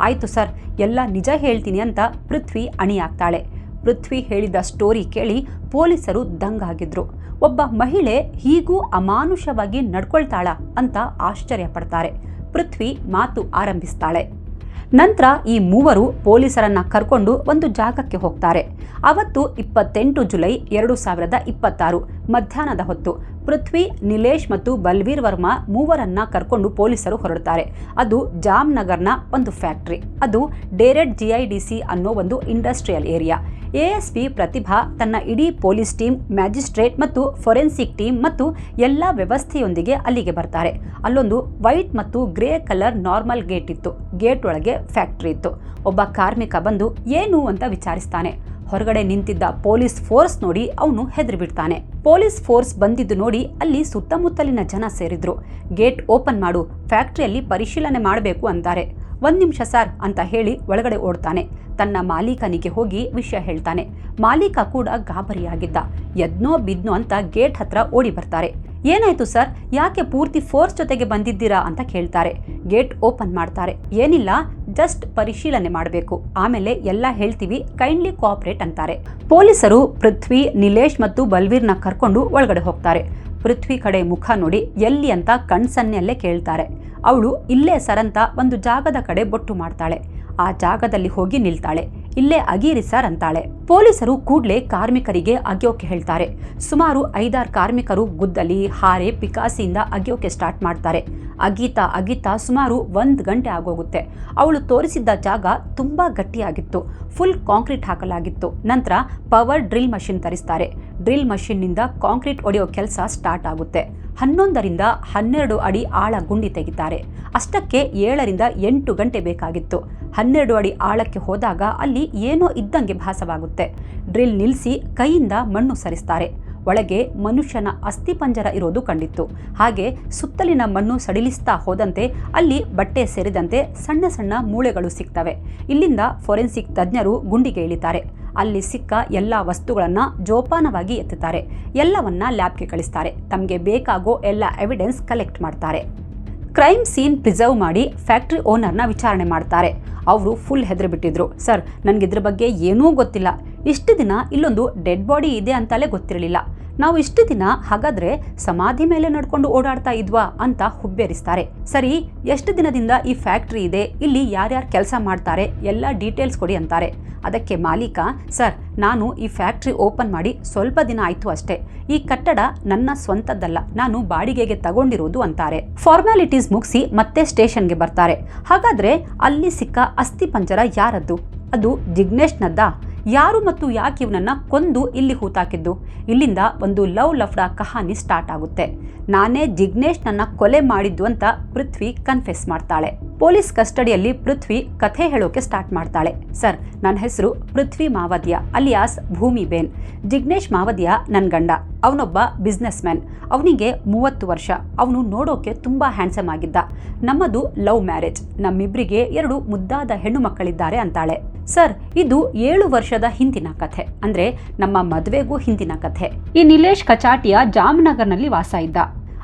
ಆಯಿತು ಸರ್, ಎಲ್ಲ ನಿಜ ಹೇಳ್ತೀನಿ ಅಂತ ಪೃಥ್ವಿ ಅಣಿಯಾಗ್ತಾಳೆ. ಪೃಥ್ವಿ ಹೇಳಿದ ಸ್ಟೋರಿ ಕೇಳಿ ಪೊಲೀಸರು ದಂಗಾಗಿದ್ರು. ಒಬ್ಬ ಮಹಿಳೆ ಹೀಗೂ ಅಮಾನುಷವಾಗಿ ನಡ್ಕೊಳ್ತಾಳ ಅಂತ ಆಶ್ಚರ್ಯ ಪಡ್ತಾರೆ. ಪೃಥ್ವಿ ಮಾತು ಆರಂಭಿಸ್ತಾಳೆ. ನಂತರ ಈ ಮೂವರು ಪೊಲೀಸರನ್ನ ಕರ್ಕೊಂಡು ಒಂದು ಜಾಗಕ್ಕೆ ಹೋಗ್ತಾರೆ. ಅವತ್ತು 28 ಜುಲೈ 2026 ಮಧ್ಯಾಹ್ನದ ಹೊತ್ತು ಪೃಥ್ವಿ, ನಿಲೇಶ್ ಮತ್ತು ಬಲ್ವೀರ್ ವರ್ಮಾ ಮೂವರನ್ನ ಕರ್ಕೊಂಡು ಪೊಲೀಸರು ಹೊರಡ್ತಾರೆ. ಅದು ಜಾಮ್ನಗರ್ನ ಒಂದು ಫ್ಯಾಕ್ಟ್ರಿ. ಅದು ಡೇರೆಡ್ GIDC ಅನ್ನೋ ಒಂದು ಇಂಡಸ್ಟ್ರಿಯಲ್ ಏರಿಯಾ. ASP ಪ್ರತಿಭಾ ತನ್ನ ಇಡೀ ಪೊಲೀಸ್ ಟೀಮ್, ಮ್ಯಾಜಿಸ್ಟ್ರೇಟ್ ಮತ್ತು ಫೊರೆನ್ಸಿಕ್ ಟೀಮ್ ಮತ್ತು ಎಲ್ಲ ವ್ಯವಸ್ಥೆಯೊಂದಿಗೆ ಅಲ್ಲಿಗೆ ಬರ್ತಾರೆ. ಅಲ್ಲೊಂದು ವೈಟ್ ಮತ್ತು ಗ್ರೇ ಕಲರ್ ನಾರ್ಮಲ್ ಗೇಟ್ ಇತ್ತು. ಗೇಟ್ ಒಳಗೆ ಫ್ಯಾಕ್ಟ್ರಿ ಇತ್ತು. ಒಬ್ಬ ಕಾರ್ಮಿಕ ಬಂದು ಏನು ಅಂತ ವಿಚಾರಿಸ್ತಾನೆ. ಹೊರಗಡೆ ನಿಂತಿದ್ದ ಪೊಲೀಸ್ ಫೋರ್ಸ್ ನೋಡಿ ಅವನು ಹೆದರಿಬಿಡ್ತಾನೆ. ಪೊಲೀಸ್ ಫೋರ್ಸ್ ಬಂದಿದ್ದು ನೋಡಿ ಅಲ್ಲಿ ಸುತ್ತಮುತ್ತಲಿನ ಜನ ಸೇರಿದ್ರು. ಗೇಟ್ ಓಪನ್ ಮಾಡು, ಫ್ಯಾಕ್ಟ್ರಿಯಲ್ಲಿ ಪರಿಶೀಲನೆ ಮಾಡಬೇಕು ಅಂತಾರೆ. 1 ನಿಮಿಷ ಸರ್ ಅಂತ ಹೇಳಿ ಒಳಗಡೆ ಓಡ್ತಾನೆ. ತನ್ನ ಮಾಲೀಕನಿಗೆ ಹೋಗಿ ವಿಷಯ ಹೇಳ್ತಾನೆ. ಮಾಲೀಕ ಕೂಡ ಗಾಬರಿಯಾಗಿದ್ದ. ಎದ್ನೋ ಬಿದ್ನೋ ಅಂತ ಗೇಟ್ ಹತ್ರ ಓಡಿ ಬರ್ತಾರೆ. ಏನಾಯ್ತು ಸರ್, ಯಾಕೆ ಪೂರ್ತಿ ಫೋರ್ಸ್ ಜೊತೆಗೆ ಬಂದಿದ್ದೀರಾ ಅಂತ ಕೇಳ್ತಾರೆ. ಗೇಟ್ ಓಪನ್ ಮಾಡ್ತಾರೆ. ಏನಿಲ್ಲ, ಜಸ್ಟ್ ಪರಿಶೀಲನೆ ಮಾಡಬೇಕು, ಆಮೇಲೆ ಎಲ್ಲ ಹೇಳ್ತೀವಿ, ಕೈಂಡ್ಲಿ ಕೋಆಪರೇಟ್ ಅಂತಾರೆ. ಪೊಲೀಸರು ಪೃಥ್ವಿ, ನಿಲೇಶ್ ಮತ್ತು ಬಲ್ವೀರ್ನ ಕರ್ಕೊಂಡು ಒಳಗಡೆ ಹೋಗ್ತಾರೆ. ಪೃಥ್ವಿ ಕಡೆ ಮುಖ ನೋಡಿ ಎಲ್ಲಿ ಅಂತ ಕಣ್ಸನ್ನೆಲ್ಲೇ ಕೇಳ್ತಾರೆ. ಅವಳು ಇಲ್ಲೇ ಸರ್ ಅಂತ ಒಂದು ಜಾಗದ ಕಡೆ ಬೊಟ್ಟು ಮಾಡ್ತಾಳೆ. ಆ ಜಾಗದಲ್ಲಿ ಹೋಗಿ ನಿಲ್ತಾಳೆ. ಇಲ್ಲೇ ಅಗೀರಿ ಸರ್ ಅಂತಾಳೆ. ಪೊಲೀಸರು ಕೂಡಲೇ ಕಾರ್ಮಿಕರಿಗೆ ಅಗಿಯೋಕೆ ಹೇಳ್ತಾರೆ. ಸುಮಾರು 5-6 ಕಾರ್ಮಿಕರು ಗುದ್ದಲಿ, ಹಾರೆ, ಪಿಕಾಸಿಯಿಂದ ಅಗಿಯೋಕೆ ಸ್ಟಾರ್ಟ್ ಮಾಡ್ತಾರೆ. ಅಗೀತಾ ಸುಮಾರು 1 ಗಂಟೆ ಆಗೋಗುತ್ತೆ. ಅವಳು ತೋರಿಸಿದ್ದ ಜಾಗ ತುಂಬಾ ಗಟ್ಟಿಯಾಗಿತ್ತು. ಫುಲ್ ಕಾಂಕ್ರೀಟ್ ಹಾಕಲಾಗಿತ್ತು. ನಂತರ ಪವರ್ ಡ್ರಿಲ್ ಮಷಿನ್ ತರಿಸ್ತಾರೆ. ಡ್ರಿಲ್ ಮಷಿನ್ನಿಂದ ಕಾಂಕ್ರೀಟ್ ಒಡೆಯೋ ಕೆಲಸ ಸ್ಟಾರ್ಟ್ ಆಗುತ್ತೆ. 11ರಿಂದ 12 ಅಡಿ ಆಳ ಗುಂಡಿ ತೆಗಿತಾರೆ. ಅಷ್ಟಕ್ಕೆ 7ರಿಂದ 8 ಗಂಟೆ ಬೇಕಾಗಿತ್ತು. 12 ಅಡಿ ಆಳಕ್ಕೆ ಹೋದಾಗ ಅಲ್ಲಿ ಏನೋ ಇದ್ದಂಗೆ ಭಾಸವಾಗುತ್ತೆ. ಡ್ರಿಲ್ ನಿಲ್ಲಿಸಿ ಕೈಯಿಂದ ಮಣ್ಣು ಸರಿಸ್ತಾರೆ. ಒಳಗೆ ಮನುಷ್ಯನ ಅಸ್ಥಿಪಂಜರ ಇರೋದು ಕಂಡಿತ್ತು. ಹಾಗೆ ಸುತ್ತಲಿನ ಮಣ್ಣು ಸಡಿಲಿಸ್ತಾ ಹೋದಂತೆ ಅಲ್ಲಿ ಬಟ್ಟೆ ಸೇರಿದಂತೆ ಸಣ್ಣ ಸಣ್ಣ ಮೂಳೆಗಳು ಸಿಗ್ತವೆ. ಇಲ್ಲಿಂದ ಫೋರೆನ್ಸಿಕ್ ತಜ್ಞರು ಗುಂಡಿಗೆ ಇಳಿತಾರೆ. ಅಲ್ಲಿ ಸಿಕ್ಕ ಎಲ್ಲ ವಸ್ತುಗಳನ್ನು ಜೋಪಾನವಾಗಿ ಎತ್ತುತ್ತಾರೆ. ಎಲ್ಲವನ್ನ ಲ್ಯಾಬ್ಗೆ ಕಳಿಸ್ತಾರೆ. ತಮಗೆ ಬೇಕಾಗೋ ಎಲ್ಲ ಎವಿಡೆನ್ಸ್ ಕಲೆಕ್ಟ್ ಮಾಡ್ತಾರೆ. ಕ್ರೈಮ್ ಸೀನ್ ಪ್ರಿಸರ್ವ್ ಮಾಡಿ ಫ್ಯಾಕ್ಟ್ರಿ ಓನರ್ನ ವಿಚಾರಣೆ ಮಾಡ್ತಾರೆ. ಅವರು ಫುಲ್ ಹೆದರಿಬಿಟ್ಟಿದ್ರು. ಸರ್, ನನಗಿದ್ರ ಬಗ್ಗೆ ಏನೂ ಗೊತ್ತಿಲ್ಲ. ಇಷ್ಟು ದಿನ ಇಲ್ಲೊಂದು ಡೆಡ್ ಬಾಡಿ ಇದೆ ಅಂತಲೇ ಗೊತ್ತಿರಲಿಲ್ಲ. ನಾವು ಇಷ್ಟು ದಿನ ಹಾಗಾದ್ರೆ ಸಮಾಧಿ ಮೇಲೆ ನಡ್ಕೊಂಡು ಓಡಾಡ್ತಾ ಇದ್ವಾ ಅಂತ ಹುಬ್ಬೇರಿಸ್ತಾರೆ. ಸರಿ, ಎಷ್ಟು ದಿನದಿಂದ ಈ ಫ್ಯಾಕ್ಟ್ರಿ ಇದೆ, ಇಲ್ಲಿ ಯಾರ್ಯಾರು ಕೆಲಸ ಮಾಡ್ತಾರೆ, ಎಲ್ಲ ಡೀಟೇಲ್ಸ್ ಕೊಡಿ ಅಂತಾರೆ. ಅದಕ್ಕೆ ಮಾಲೀಕ, ಸರ್, ನಾನು ಈ ಫ್ಯಾಕ್ಟ್ರಿ ಓಪನ್ ಮಾಡಿ ಸ್ವಲ್ಪ ದಿನ ಆಯ್ತು ಅಷ್ಟೇ. ಈ ಕಟ್ಟಡ ನನ್ನ ಸ್ವಂತದ್ದಲ್ಲ, ನಾನು ಬಾಡಿಗೆಗೆ ತಗೊಂಡಿರೋದು ಅಂತಾರೆ. ಫಾರ್ಮ್ಯಾಲಿಟೀಸ್ ಮುಗಿಸಿ ಮತ್ತೆ ಸ್ಟೇಷನ್ಗೆ ಬರ್ತಾರೆ. ಹಾಗಾದ್ರೆ ಅಲ್ಲಿ ಸಿಕ್ಕ ಅಸ್ಥಿಪಂಜರ ಯಾರದ್ದು? ಅದು ಜಿಗ್ನೇಶ್ನದ್ದ? ಯಾರು ಮತ್ತು ಯಾಕೆ ಇವನನ್ನ ಕೊಂದು ಇಲ್ಲಿ ಹೂತಾಕಿದ್ದು? ಇಲ್ಲಿಂದ ಒಂದು ಲವ್ ಲಫ್ಡಾ ಕಹಾನಿ ಸ್ಟಾರ್ಟ್ ಆಗುತ್ತೆ. ನಾನೇ ಜಿಗ್ನೇಶ್ನನ್ನ ಕೊಲೆ ಮಾಡಿದ್ದು ಅಂತ ಪೃಥ್ವಿ ಕನ್ಫೆಸ್ ಮಾಡ್ತಾಳೆ. ಪೊಲೀಸ್ ಕಸ್ಟಡಿಯಲ್ಲಿ ಪೃಥ್ವಿ ಕಥೆ ಹೇಳೋಕೆ ಸ್ಟಾರ್ಟ್ ಮಾಡ್ತಾಳೆ. ಸರ್, ನನ್ನ ಹೆಸರು ಪೃಥ್ವಿ ಮಾವದಿಯ ಅಲಿಯಾಸ್ ಭೂಮಿಬೇನ್. ಜಿಗ್ನೇಶ್ ಮಾವದಿಯ ನನ್ನ ಗಂಡ. ಅವನೊಬ್ಬ ಬಿಸ್ನೆಸ್ ಮ್ಯಾನ್. ಅವನಿಗೆ 30 ವರ್ಷ. ಅವನು ನೋಡೋಕೆ ತುಂಬಾ ಹ್ಯಾಂಡ್ಸಮ್ ಆಗಿದ್ದ. ನಮ್ಮದು ಲವ್ ಮ್ಯಾರೇಜ್. ನಮ್ಮಿಬ್ಬರಿಗೆ 2 ಮುದ್ದಾದ ಹೆಣ್ಣು ಮಕ್ಕಳಿದ್ದಾರೆ ಅಂತಾಳೆ. ಸರ್, ಇದು 7 ವರ್ಷದ ಹಿಂದಿನ ಕಥೆ, ಅಂದ್ರೆ ನಮ್ಮ ಮದುವೆಗೂ ಹಿಂದಿನ ಕಥೆ. ಈ ನಿಲೇಶ್ ಕಚಾಟಿಯ ಜಾಮ್ನಗರ್ನಲ್ಲಿ ವಾಸ ಇದ್ದ.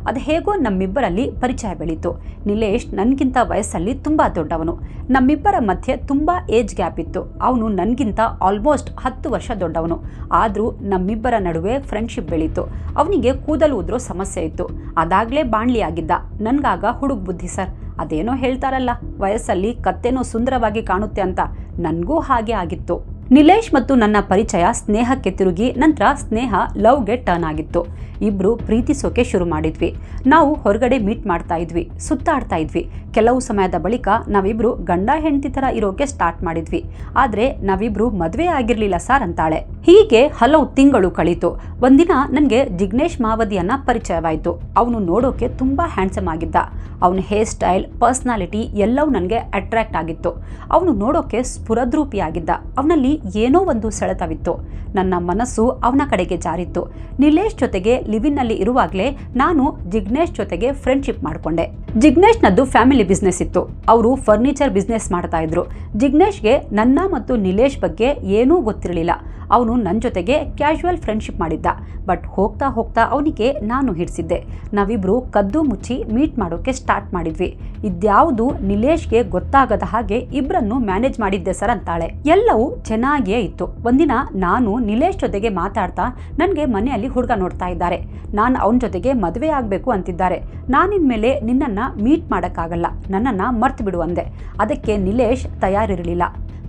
ಅದು ಹೇಗೋ ನಮ್ಮಿಬ್ಬರಲ್ಲಿ ಪರಿಚಯ ಬೆಳೀತು. ನಿಲೇಶ್ ನನಗಿಂತ ವಯಸ್ಸಲ್ಲಿ ತುಂಬಾ ದೊಡ್ಡವನು. ನಮ್ಮಿಬ್ಬರ ಮಧ್ಯೆ ತುಂಬಾ ಏಜ್ ಗ್ಯಾಪ್ ಇತ್ತು. ಅವನು ನನಗಿಂತ ಆಲ್ಮೋಸ್ಟ್ 10 ವರ್ಷ ದೊಡ್ಡವನು. ಆದರೂ ನಮ್ಮಿಬ್ಬರ ನಡುವೆ ಫ್ರೆಂಡ್ಶಿಪ್ ಬೆಳೀತು. ಅವನಿಗೆ ಕೂದಲು ಉದ್ರೋ ಸಮಸ್ಯೆ ಇತ್ತು. ಅದಾಗಲೇ ಬಾಣ್ಲಿ ಆಗಿದ್ದ. ನನಗಾಗ ಹುಡುಗ ಬುದ್ಧಿ ಸರ್. ಅದೇನೋ ಹೇಳ್ತಾರಲ್ಲ, ವಯಸ್ಸಲ್ಲಿ ಕತ್ತೇನೋ ಸುಂದರವಾಗಿ ಕಾಣುತ್ತೆ ಅಂತ. ನನಗೂ ಹಾಗೆ ಆಗಿತ್ತು. ನಿಲೇಶ್ ಮತ್ತು ನನ್ನ ಪರಿಚಯ ಸ್ನೇಹಕ್ಕೆ ತಿರುಗಿ ನಂತರ ಸ್ನೇಹ ಲವ್ಗೆ ಟರ್ನ್ ಆಗಿತ್ತು. ಇಬ್ರು ಪ್ರೀತಿಸೋಕೆ ಶುರು ಮಾಡಿದ್ವಿ. ನಾವು ಹೊರಗಡೆ ಮೀಟ್ ಮಾಡ್ತಾ ಇದ್ವಿ, ಸುತ್ತಾಡ್ತಾ ಇದ್ವಿ. ಕೆಲವು ಸಮಯದ ಬಳಿಕ ನಾವಿಬ್ರು ಗಂಡ ಹೆಂಡತಿ ಥರ ಇರೋಕೆ ಸ್ಟಾರ್ಟ್ ಮಾಡಿದ್ವಿ. ಆದರೆ ನಾವಿಬ್ರು ಮದುವೆ ಆಗಿರಲಿಲ್ಲ ಸರ್ ಅಂತಾಳೆ. ಹೀಗೆ ಹಲವು ತಿಂಗಳು ಕಳೀತು. ಒಂದಿನ ನನಗೆ ಜಿಗ್ನೇಶ್ ಮಾವದಿಯನ್ನ ಪರಿಚಯವಾಯಿತು. ಅವನು ನೋಡೋಕೆ ತುಂಬಾ ಹ್ಯಾಂಡ್ಸಮ್ ಆಗಿದ್ದ. ಅವನ ಹೇರ್ ಸ್ಟೈಲ್, ಪರ್ಸ್ನಾಲಿಟಿ ಎಲ್ಲವೂ ನನಗೆ ಅಟ್ರಾಕ್ಟ್ ಆಗಿತ್ತು. ಅವನು ನೋಡೋಕೆ ಸ್ಫುರದ್ರೂಪಿಯಾಗಿದ್ದ. ಅವನಲ್ಲಿ ಏನೋ ಒಂದು ಸೆಳೆತವಿತ್ತು. ನನ್ನ ಮನಸ್ಸು ಅವನ ಕಡೆಗೆ ಜಾರಿತ್ತು. ನಿಲೇಶ್ ಜೊತೆಗೆ ಲಿವಿನ್ನಲ್ಲಿ ಇರುವಾಗಲೇ ನಾನು ಜಿಗ್ನೇಶ್ ಜೊತೆಗೆ ಫ್ರೆಂಡ್ಶಿಪ್ ಮಾಡಿಕೊಂಡೆ. ಜಿಗ್ನೇಶ್ನದ್ದು ಫ್ಯಾಮಿಲಿ ಬಿಸ್ನೆಸ್ ಇತ್ತು. ಅವರು ಫರ್ನಿಚರ್ ಬಿಸ್ನೆಸ್ ಮಾಡ್ತಾ ಇದ್ರು. ಜಿಗ್ನೇಶ್ಗೆ ನನ್ನ ಮತ್ತು ನಿಲೇಶ್ ಬಗ್ಗೆ ಏನೂ ಗೊತ್ತಿರಲಿಲ್ಲ. ಅವನು ನನ್ನ ಜೊತೆಗೆ ಕ್ಯಾಶುವಲ್ ಫ್ರೆಂಡ್ಶಿಪ್ ಮಾಡಿದ್ದ. ಬಟ್ ಹೋಗ್ತಾ ಹೋಗ್ತಾ ಅವನಿಗೆ ನಾನು ಹಿಡಿಸಿದ್ದೆ. ನಾವಿಬ್ರು ಕದ್ದು ಮುಚ್ಚಿ ಮೀಟ್ ಮಾಡೋಕೆ ಸ್ಟಾರ್ಟ್ ಮಾಡಿದ್ವಿ. ಇದ್ಯಾವುದು ನಿಲೇಶ್ಗೆ ಗೊತ್ತಾಗದ ಹಾಗೆ ಇಬ್ಬರನ್ನು ಮ್ಯಾನೇಜ್ ಮಾಡಿದ್ದೆ ಸರ್ ಅಂತಾಳೆ. ಎಲ್ಲವೂ ಚೆನ್ನಾಗಿಯೇ ಇತ್ತು. ಒಂದಿನ ನಾನು ನಿಲೇಶ್ ಜೊತೆಗೆ ಮಾತಾಡ್ತಾ, ನನಗೆ ಮನೆಯಲ್ಲಿ ಹುಡುಗ ನೋಡ್ತಾ ಇದ್ದಾರೆ, ನಾನು ಅವನ ಜೊತೆಗೆ ಮದುವೆ ಆಗಬೇಕು ಅಂತಿದ್ದಾರೆ, ನಾನಿನ್ಮೇಲೆ ನಿನ್ನನ್ನು ಮೀಟ್ ಮಾಡೋಕ್ಕಾಗಲ್ಲ, ನನ್ನನ್ನು ಮರ್ತು ಬಿಡು ಅಂದೆ. ಅದಕ್ಕೆ ನಿಲೇಶ್ ತಯಾರಿರಲಿಲ್ಲ.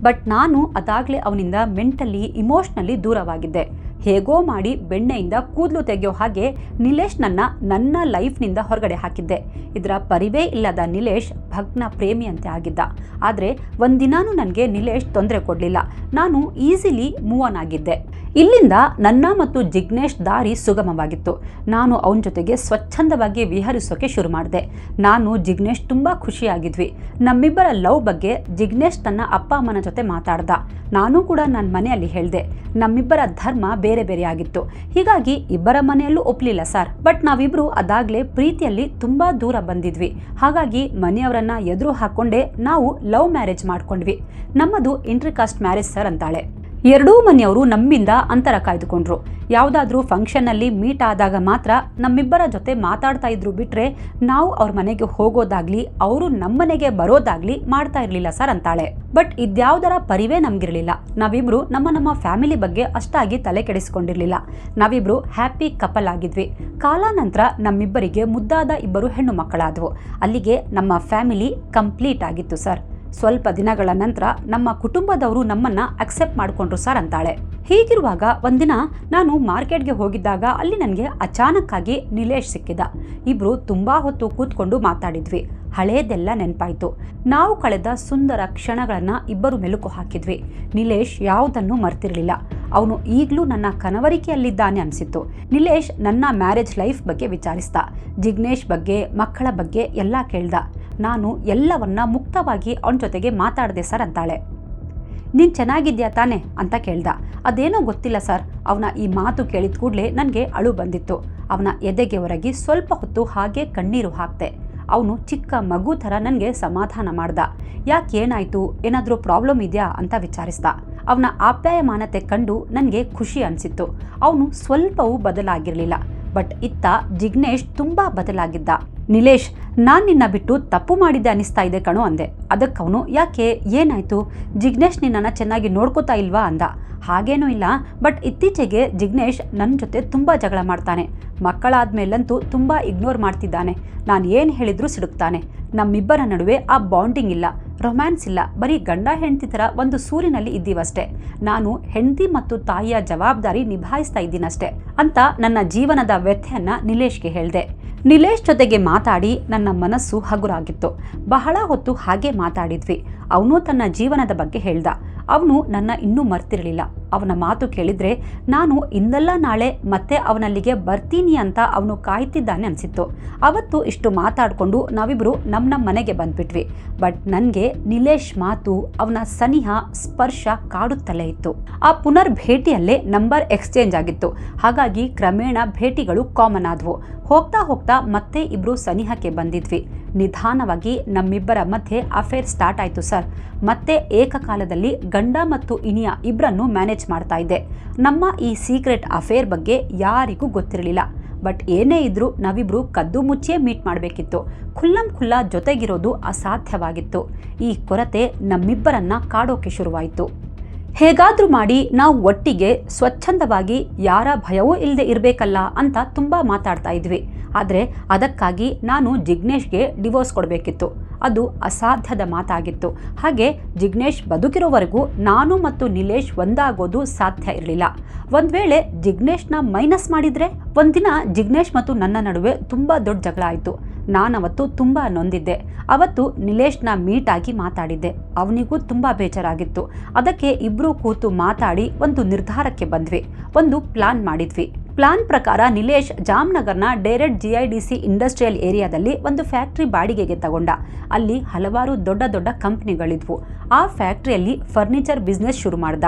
ಬಟ್ ನಾನು ಅದಾಗಲೇ ಅವನಿಂದ ಮೆಂಟಲಿ ಇಮೋಷ್ನಲಿ ದೂರವಾಗಿದ್ದೆ. ಹೇಗೋ ಮಾಡಿ ಬೆಣ್ಣೆಯಿಂದ ಕೂದಲು ತೆಗೆಯೋ ಹಾಗೆ ನಿಲೇಶ್ ನನ್ನ ಲೈಫ್ನಿಂದ ಹೊರಗಡೆ ಹಾಕಿದ್ದೆ. ಇದರ ಪರಿವೇ ಇಲ್ಲದ ನಿಲೇಶ್ ಭಗ್ನ ಪ್ರೇಮಿಯಂತೆ ಆಗಿದ್ದ. ಆದರೆ ಒಂದಿನಾನು ನನಗೆ ನಿಲೇಶ್ ತೊಂದರೆ ಕೊಡಲಿಲ್ಲ. ನಾನು ಈಸಿಲಿ ಮೂವ್ ಆನ್ ಆಗಿದ್ದೆ. ಇಲ್ಲಿಂದ ನನ್ನ ಮತ್ತು ಜಿಗ್ನೇಶ್ ದಾರಿ ಸುಗಮವಾಗಿತ್ತು. ನಾನು ಅವನ ಜೊತೆಗೆ ಸ್ವಚ್ಛಂದವಾಗಿ ವಿಹರಿಸೋಕೆ ಶುರು ಮಾಡಿದೆ. ನಾನು ಜಿಗ್ನೇಶ್ ತುಂಬ ಖುಷಿಯಾಗಿದ್ವಿ. ನಮ್ಮಿಬ್ಬರ ಲವ್ ಬಗ್ಗೆ ಜಿಗ್ನೇಶ್ ತನ್ನ ಅಪ್ಪ ಅಮ್ಮನ ಜೊತೆ ಮಾತಾಡ್ದ. ನಾನು ಕೂಡ ನನ್ನ ಮನೆಯಲ್ಲಿ ಹೇಳಿದೆ. ನಮ್ಮಿಬ್ಬರ ಧರ್ಮ ಬೇರೆ ಬೇರೆ ಆಗಿತ್ತು. ಹೀಗಾಗಿ ಇಬ್ಬರ ಮನೆಯಲ್ಲೂ ಒಪ್ಪಲಿಲ್ಲ ಸರ್. ಬಟ್ ನಾವಿಬ್ರು ಅದಾಗಲೇ ಪ್ರೀತಿಯಲ್ಲಿ ತುಂಬ ದೂರ ಬಂದಿದ್ವಿ. ಹಾಗಾಗಿ ಮನೆಯವರನ್ನ ಎದುರು ಹಾಕ್ಕೊಂಡೇ ನಾವು ಲವ್ ಮ್ಯಾರೇಜ್ ಮಾಡ್ಕೊಂಡ್ವಿ. ನಮ್ಮದು ಇಂಟರ್ಕಾಸ್ಟ್ ಮ್ಯಾರೇಜ್ ಸರ್ ಅಂತಾಳೆ. ಎರಡೂ ಮನೆಯವರು ನಮ್ಮಿಂದ ಅಂತರ ಕಾಯ್ದುಕೊಂಡ್ರು. ಯಾವುದಾದ್ರೂ ಫಂಕ್ಷನ್ನಲ್ಲಿ ಮೀಟ್ ಆದಾಗ ಮಾತ್ರ ನಮ್ಮಿಬ್ಬರ ಜೊತೆ ಮಾತಾಡ್ತಾ ಇದ್ರು ಬಿಟ್ರೆ ನಾವು ಅವ್ರ ಮನೆಗೆ ಹೋಗೋದಾಗ್ಲಿ ಅವರು ನಮ್ಮನೆಗೆ ಬರೋದಾಗ್ಲಿ ಮಾಡ್ತಾ ಇರಲಿಲ್ಲ ಸರ್ ಅಂತಾಳೆ. ಬಟ್ ಇದ್ಯಾವುದರ ಪರಿವೇ ನಮ್ಗಿರ್ಲಿಲ್ಲ. ನಾವಿಬ್ರು ನಮ್ಮ ಫ್ಯಾಮಿಲಿ ಬಗ್ಗೆ ಅಷ್ಟಾಗಿ ತಲೆ ಕೆಡಿಸ್ಕೊಂಡಿರ್ಲಿಲ್ಲ. ನಾವಿಬ್ರು ಹ್ಯಾಪಿ ಕಪಲ್ ಆಗಿದ್ವಿ. ಕಾಲಾನಂತರ ನಮ್ಮಿಬ್ಬರಿಗೆ ಮುದ್ದಾದ 2 ಹೆಣ್ಣು ಮಕ್ಕಳಾದವು. ಅಲ್ಲಿಗೆ ನಮ್ಮ ಫ್ಯಾಮಿಲಿ ಕಂಪ್ಲೀಟ್ ಆಗಿತ್ತು ಸರ್. ಸ್ವಲ್ಪ ದಿನಗಳ ನಂತರ ನಮ್ಮ ಕುಟುಂಬದವರು ನಮ್ಮನ್ನ ಅಕ್ಸೆಪ್ಟ್ ಮಾಡಿಕೊಂಡ್ರು ಸರ್ ಅಂತಾಳೆ. ಹೀಗಿರುವಾಗ ಒಂದಿನ ನಾನು ಮಾರ್ಕೆಟ್ಗೆ ಹೋಗಿದ್ದಾಗ ಅಲ್ಲಿ ನನಗೆ ಅಚಾನಕ್ಕಾಗಿ ನಿಲೇಶ್ ಸಿಕ್ಕಿದ. ಇಬ್ರು ತುಂಬಾ ಹೊತ್ತು ಕೂತ್ಕೊಂಡು ಮಾತಾಡಿದ್ವಿ. ಹಳೇದೆಲ್ಲ ನೆನಪಾಯ್ತು. ನಾವು ಕಳೆದ ಸುಂದರ ಕ್ಷಣಗಳನ್ನ ಇಬ್ಬರು ಮೆಲುಕು ಹಾಕಿದ್ವಿ. ನಿಲೇಶ್ ಯಾವುದನ್ನು ಮರ್ತಿರ್ಲಿಲ್ಲ. ಅವನು ಈಗಲೂ ನನ್ನ ಕನವರಿಕೆಯಲ್ಲಿದ್ದಾನೆ ಅನಿಸಿತ್ತು. ನಿಲೇಶ್ ನನ್ನ ಮ್ಯಾರೇಜ್ ಲೈಫ್ ಬಗ್ಗೆ ವಿಚಾರಿಸ್ದ. ಜಿಗ್ನೇಶ್ ಬಗ್ಗೆ, ಮಕ್ಕಳ ಬಗ್ಗೆ ಎಲ್ಲ ಕೇಳ್ದ. ನಾನು ಎಲ್ಲವನ್ನ ಮುಕ್ತವಾಗಿ ಅವನ ಜೊತೆಗೆ ಮಾತಾಡಿದೆ ಸರ್ ಅಂತಾಳೆ. ನೀನು ಚೆನ್ನಾಗಿದ್ಯಾ ತಾನೆ ಅಂತ ಕೇಳ್ದ. ಅದೇನೋ ಗೊತ್ತಿಲ್ಲ ಸರ್, ಅವನ ಈ ಮಾತು ಕೇಳಿದ ಕೂಡಲೇ ನನಗೆ ಅಳು ಬಂದಿತ್ತು. ಅವನ ಎದೆಗೆ ಹೊರಗಿ ಸ್ವಲ್ಪ ಹೊತ್ತು ಹಾಗೆ ಕಣ್ಣೀರು ಹಾಕ್ತೆ. ಅವನು ಚಿಕ್ಕ ಮಗು ಥರ ನನಗೆ ಸಮಾಧಾನ ಮಾಡ್ದ. ಯಾಕೆ, ಏನಾಯಿತು, ಏನಾದರೂ ಪ್ರಾಬ್ಲಮ್ ಇದೆಯಾ ಅಂತ ವಿಚಾರಿಸ್ದ. ಅವನ ಆಪ್ಯಾಯಮಾನತೆ ಕಂಡು ನನಗೆ ಖುಷಿ ಅನಿಸಿತ್ತು. ಅವನು ಸ್ವಲ್ಪವೂ ಬದಲಾಗಿರಲಿಲ್ಲ. ಬಟ್ ಇತ್ತ ಜಿಗ್ನೇಶ್ ತುಂಬ ಬದಲಾಗಿದ್ದ. ನಿಲೇಶ್, ನಾನು ನಿನ್ನ ಬಿಟ್ಟು ತಪ್ಪು ಮಾಡಿದ್ದೆ ಅನಿಸ್ತಾ ಇದೆ ಕಣೋ ಅಂದೆ. ಅದಕ್ಕವನು, ಯಾಕೆ, ಏನಾಯಿತು, ಜಿಗ್ನೇಶ್ ನಿನ್ನನ್ನು ಚೆನ್ನಾಗಿ ನೋಡ್ಕೋತಾ ಇಲ್ವಾ ಅಂದ. ಹಾಗೇನೂ ಇಲ್ಲ, ಬಟ್ ಇತ್ತೀಚೆಗೆ ಜಿಗ್ನೇಶ್ ನನ್ನ ಜೊತೆ ತುಂಬ ಜಗಳ ಮಾಡ್ತಾನೆ. ಮಕ್ಕಳಾದ್ಮೇಲಂತೂ ತುಂಬ ಇಗ್ನೋರ್ ಮಾಡ್ತಿದ್ದಾನೆ. ನಾನು ಏನು ಹೇಳಿದ್ರೂ ಸಿಡುಕ್ತಾನೆ. ನಮ್ಮಿಬ್ಬರ ನಡುವೆ ಆ ಬಾಂಡಿಂಗ್ ಇಲ್ಲ, ರೊಮ್ಯಾನ್ಸ್ ಇಲ್ಲ, ಬರೀ ಗಂಡ ಹೆಂಡತಿ ಥರ ಒಂದು ಸೂರಿನಲ್ಲಿ ಇದ್ದೀವಷ್ಟೇ. ನಾನು ಹೆಂಡತಿ ಮತ್ತು ತಾಯಿಯ ಜವಾಬ್ದಾರಿ ನಿಭಾಯಿಸ್ತಾ ಇದ್ದೀನಷ್ಟೇ ಅಂತ ನನ್ನ ಜೀವನದ ವ್ಯಥೆಯನ್ನು ನಿಲೇಶ್ಗೆ ಹೇಳಿದೆ. ನಿಲೇಶ್ ಜೊತೆಗೆ ಮಾತಾಡಿ ನನ್ನ ಮನಸ್ಸು ಹಗುರಾಗಿತ್ತು. ಬಹಳ ಹೊತ್ತು ಹಾಗೆ ಮಾತಾಡಿದ್ವಿ. ಅವನು ತನ್ನ ಜೀವನದ ಬಗ್ಗೆ ಹೇಳ್ದ. ಅವನು ನನ್ನ ಇನ್ನೂ ಮರ್ತಿರಲಿಲ್ಲ. ಅವನ ಮಾತು ಕೇಳಿದ್ರೆ ನಾನು ಇಂದಲ್ಲ ನಾಳೆ ಮತ್ತೆ ಅವನಲ್ಲಿಗೆ ಬರ್ತೀನಿ ಅಂತ ಅವನು ಕಾಯ್ತಿದ್ದಾನೆ ಅನಿಸಿತ್ತು. ಅವತ್ತು ಇಷ್ಟು ಮಾತಾಡಿಕೊಂಡು ನಾವಿಬ್ಬರು ನಮ್ಮ ಮನೆಗೆ ಬಂದ್ಬಿಟ್ವಿ. ಬಟ್ ನನಗೆ ನಿಲೇಶ್ ಮಾತು, ಅವನ ಸನಿಹ, ಸ್ಪರ್ಶ ಕಾಡುತ್ತಲೇ ಇತ್ತು. ಆ ಪುನರ್ ಭೇಟಿಯಲ್ಲೇ ನಂಬರ್ ಎಕ್ಸ್ಚೇಂಜ್ ಆಗಿತ್ತು. ಹಾಗಾಗಿ ಕ್ರಮೇಣ ಭೇಟಿಗಳು ಕಾಮನ್ ಆದವು. ಹೋಗ್ತಾ ಹೋಗ್ತಾ ಮತ್ತೆ ಇಬ್ರು ಸನಿಹಕ್ಕೆ ಬಂದಿದ್ವಿ. ನಿಧಾನವಾಗಿ ನಮ್ಮಿಬ್ಬರ ಮಧ್ಯೆ ಅಫೇರ್ ಸ್ಟಾರ್ಟ್ ಆಯಿತು ಸರ್. ಮತ್ತೆ ಏಕಕಾಲದಲ್ಲಿ ಗಂಡ ಮತ್ತು ಇನಿಯ ಇಬ್ಬರನ್ನು ಮ್ಯಾನೇಜ್ ಮಾಡ್ತಾ ಇದ್ದೆ. ನಮ್ಮ ಈ ಸೀಕ್ರೆಟ್ ಅಫೇರ್ ಬಗ್ಗೆ ಯಾರಿಗೂ ಗೊತ್ತಿರಲಿಲ್ಲ. ಬಟ್ ಏನೇ ಇದ್ರೂ ನಾವಿಬ್ರು ಕದ್ದು ಮುಚ್ಚಿಯೇ ಮೀಟ್ ಮಾಡಬೇಕಿತ್ತು. ಖುಲ್ಲಂ ಜೊತೆಗಿರೋದು ಅಸಾಧ್ಯವಾಗಿತ್ತು. ಈ ಕೊರತೆ ನಮ್ಮಿಬ್ಬರನ್ನ ಕಾಡೋಕೆ ಶುರುವಾಯಿತು. ಹೇಗಾದ್ರೂ ಮಾಡಿ ನಾವು ಒಟ್ಟಿಗೆ ಸ್ವಚ್ಛಂದವಾಗಿ ಯಾರ ಭಯವೂ ಇಲ್ಲದೆ ಇರಬೇಕಲ್ಲ ಅಂತ ತುಂಬ ಮಾತಾಡ್ತಾ ಇದ್ವಿ. ಆದರೆ ಅದಕ್ಕಾಗಿ ನಾನು ಜಿಗ್ನೇಶ್ಗೆ ಡಿವೋರ್ಸ್ ಕೊಡಬೇಕಿತ್ತು. ಅದು ಅಸಾಧ್ಯದ ಮಾತಾಗಿತ್ತು. ಹಾಗೆ ಜಿಗ್ನೇಶ್ ಬದುಕಿರೋವರೆಗೂ ನಾನು ಮತ್ತು ನಿಲೇಶ್ ಒಂದಾಗೋದು ಸಾಧ್ಯ ಇರಲಿಲ್ಲ. ಒಂದು ವೇಳೆ ಜಿಗ್ನೇಶ್ನ ಮೈನಸ್ ಮಾಡಿದರೆ, ಒಂದಿನ ಜಿಗ್ನೇಶ್ ಮತ್ತು ನನ್ನ ನಡುವೆ ತುಂಬ ದೊಡ್ಡ ಜಗಳ ಆಯಿತು. ನಾನವತ್ತು ತುಂಬ ನೊಂದಿದ್ದೆ. ಅವತ್ತು ನಿಲೇಶ್ನ ಮೀಟ್ ಆಗಿ ಮಾತಾಡಿದ್ದೆ. ಅವನಿಗೂ ತುಂಬ ಬೇಜಾರಾಗಿತ್ತು. ಅದಕ್ಕೆ ಇಬ್ಬರೂ ಕೂತು ಮಾತಾಡಿ ಒಂದು ನಿರ್ಧಾರಕ್ಕೆ ಬಂದ್ವಿ. ಒಂದು ಪ್ಲಾನ್ ಮಾಡಿದ್ವಿ. ಪ್ಲಾನ್ ಪ್ರಕಾರ ನಿಲೇಶ್ ಜಾಮ್ನಗರ್ನ ಡೈರೆಕ್ಟ್ GIDC ಇಂಡಸ್ಟ್ರಿಯಲ್ ಏರಿಯಾದಲ್ಲಿ ಒಂದು ಫ್ಯಾಕ್ಟ್ರಿ ಬಾಡಿಗೆಗೆ ತಗೊಂಡ. ಅಲ್ಲಿ ಹಲವಾರು ದೊಡ್ಡ ದೊಡ್ಡ ಕಂಪ್ನಿಗಳಿದ್ವು. ಆ ಫ್ಯಾಕ್ಟ್ರಿಯಲ್ಲಿ ಫರ್ನಿಚರ್ ಬಿಸ್ನೆಸ್ ಶುರು ಮಾಡ್ದ.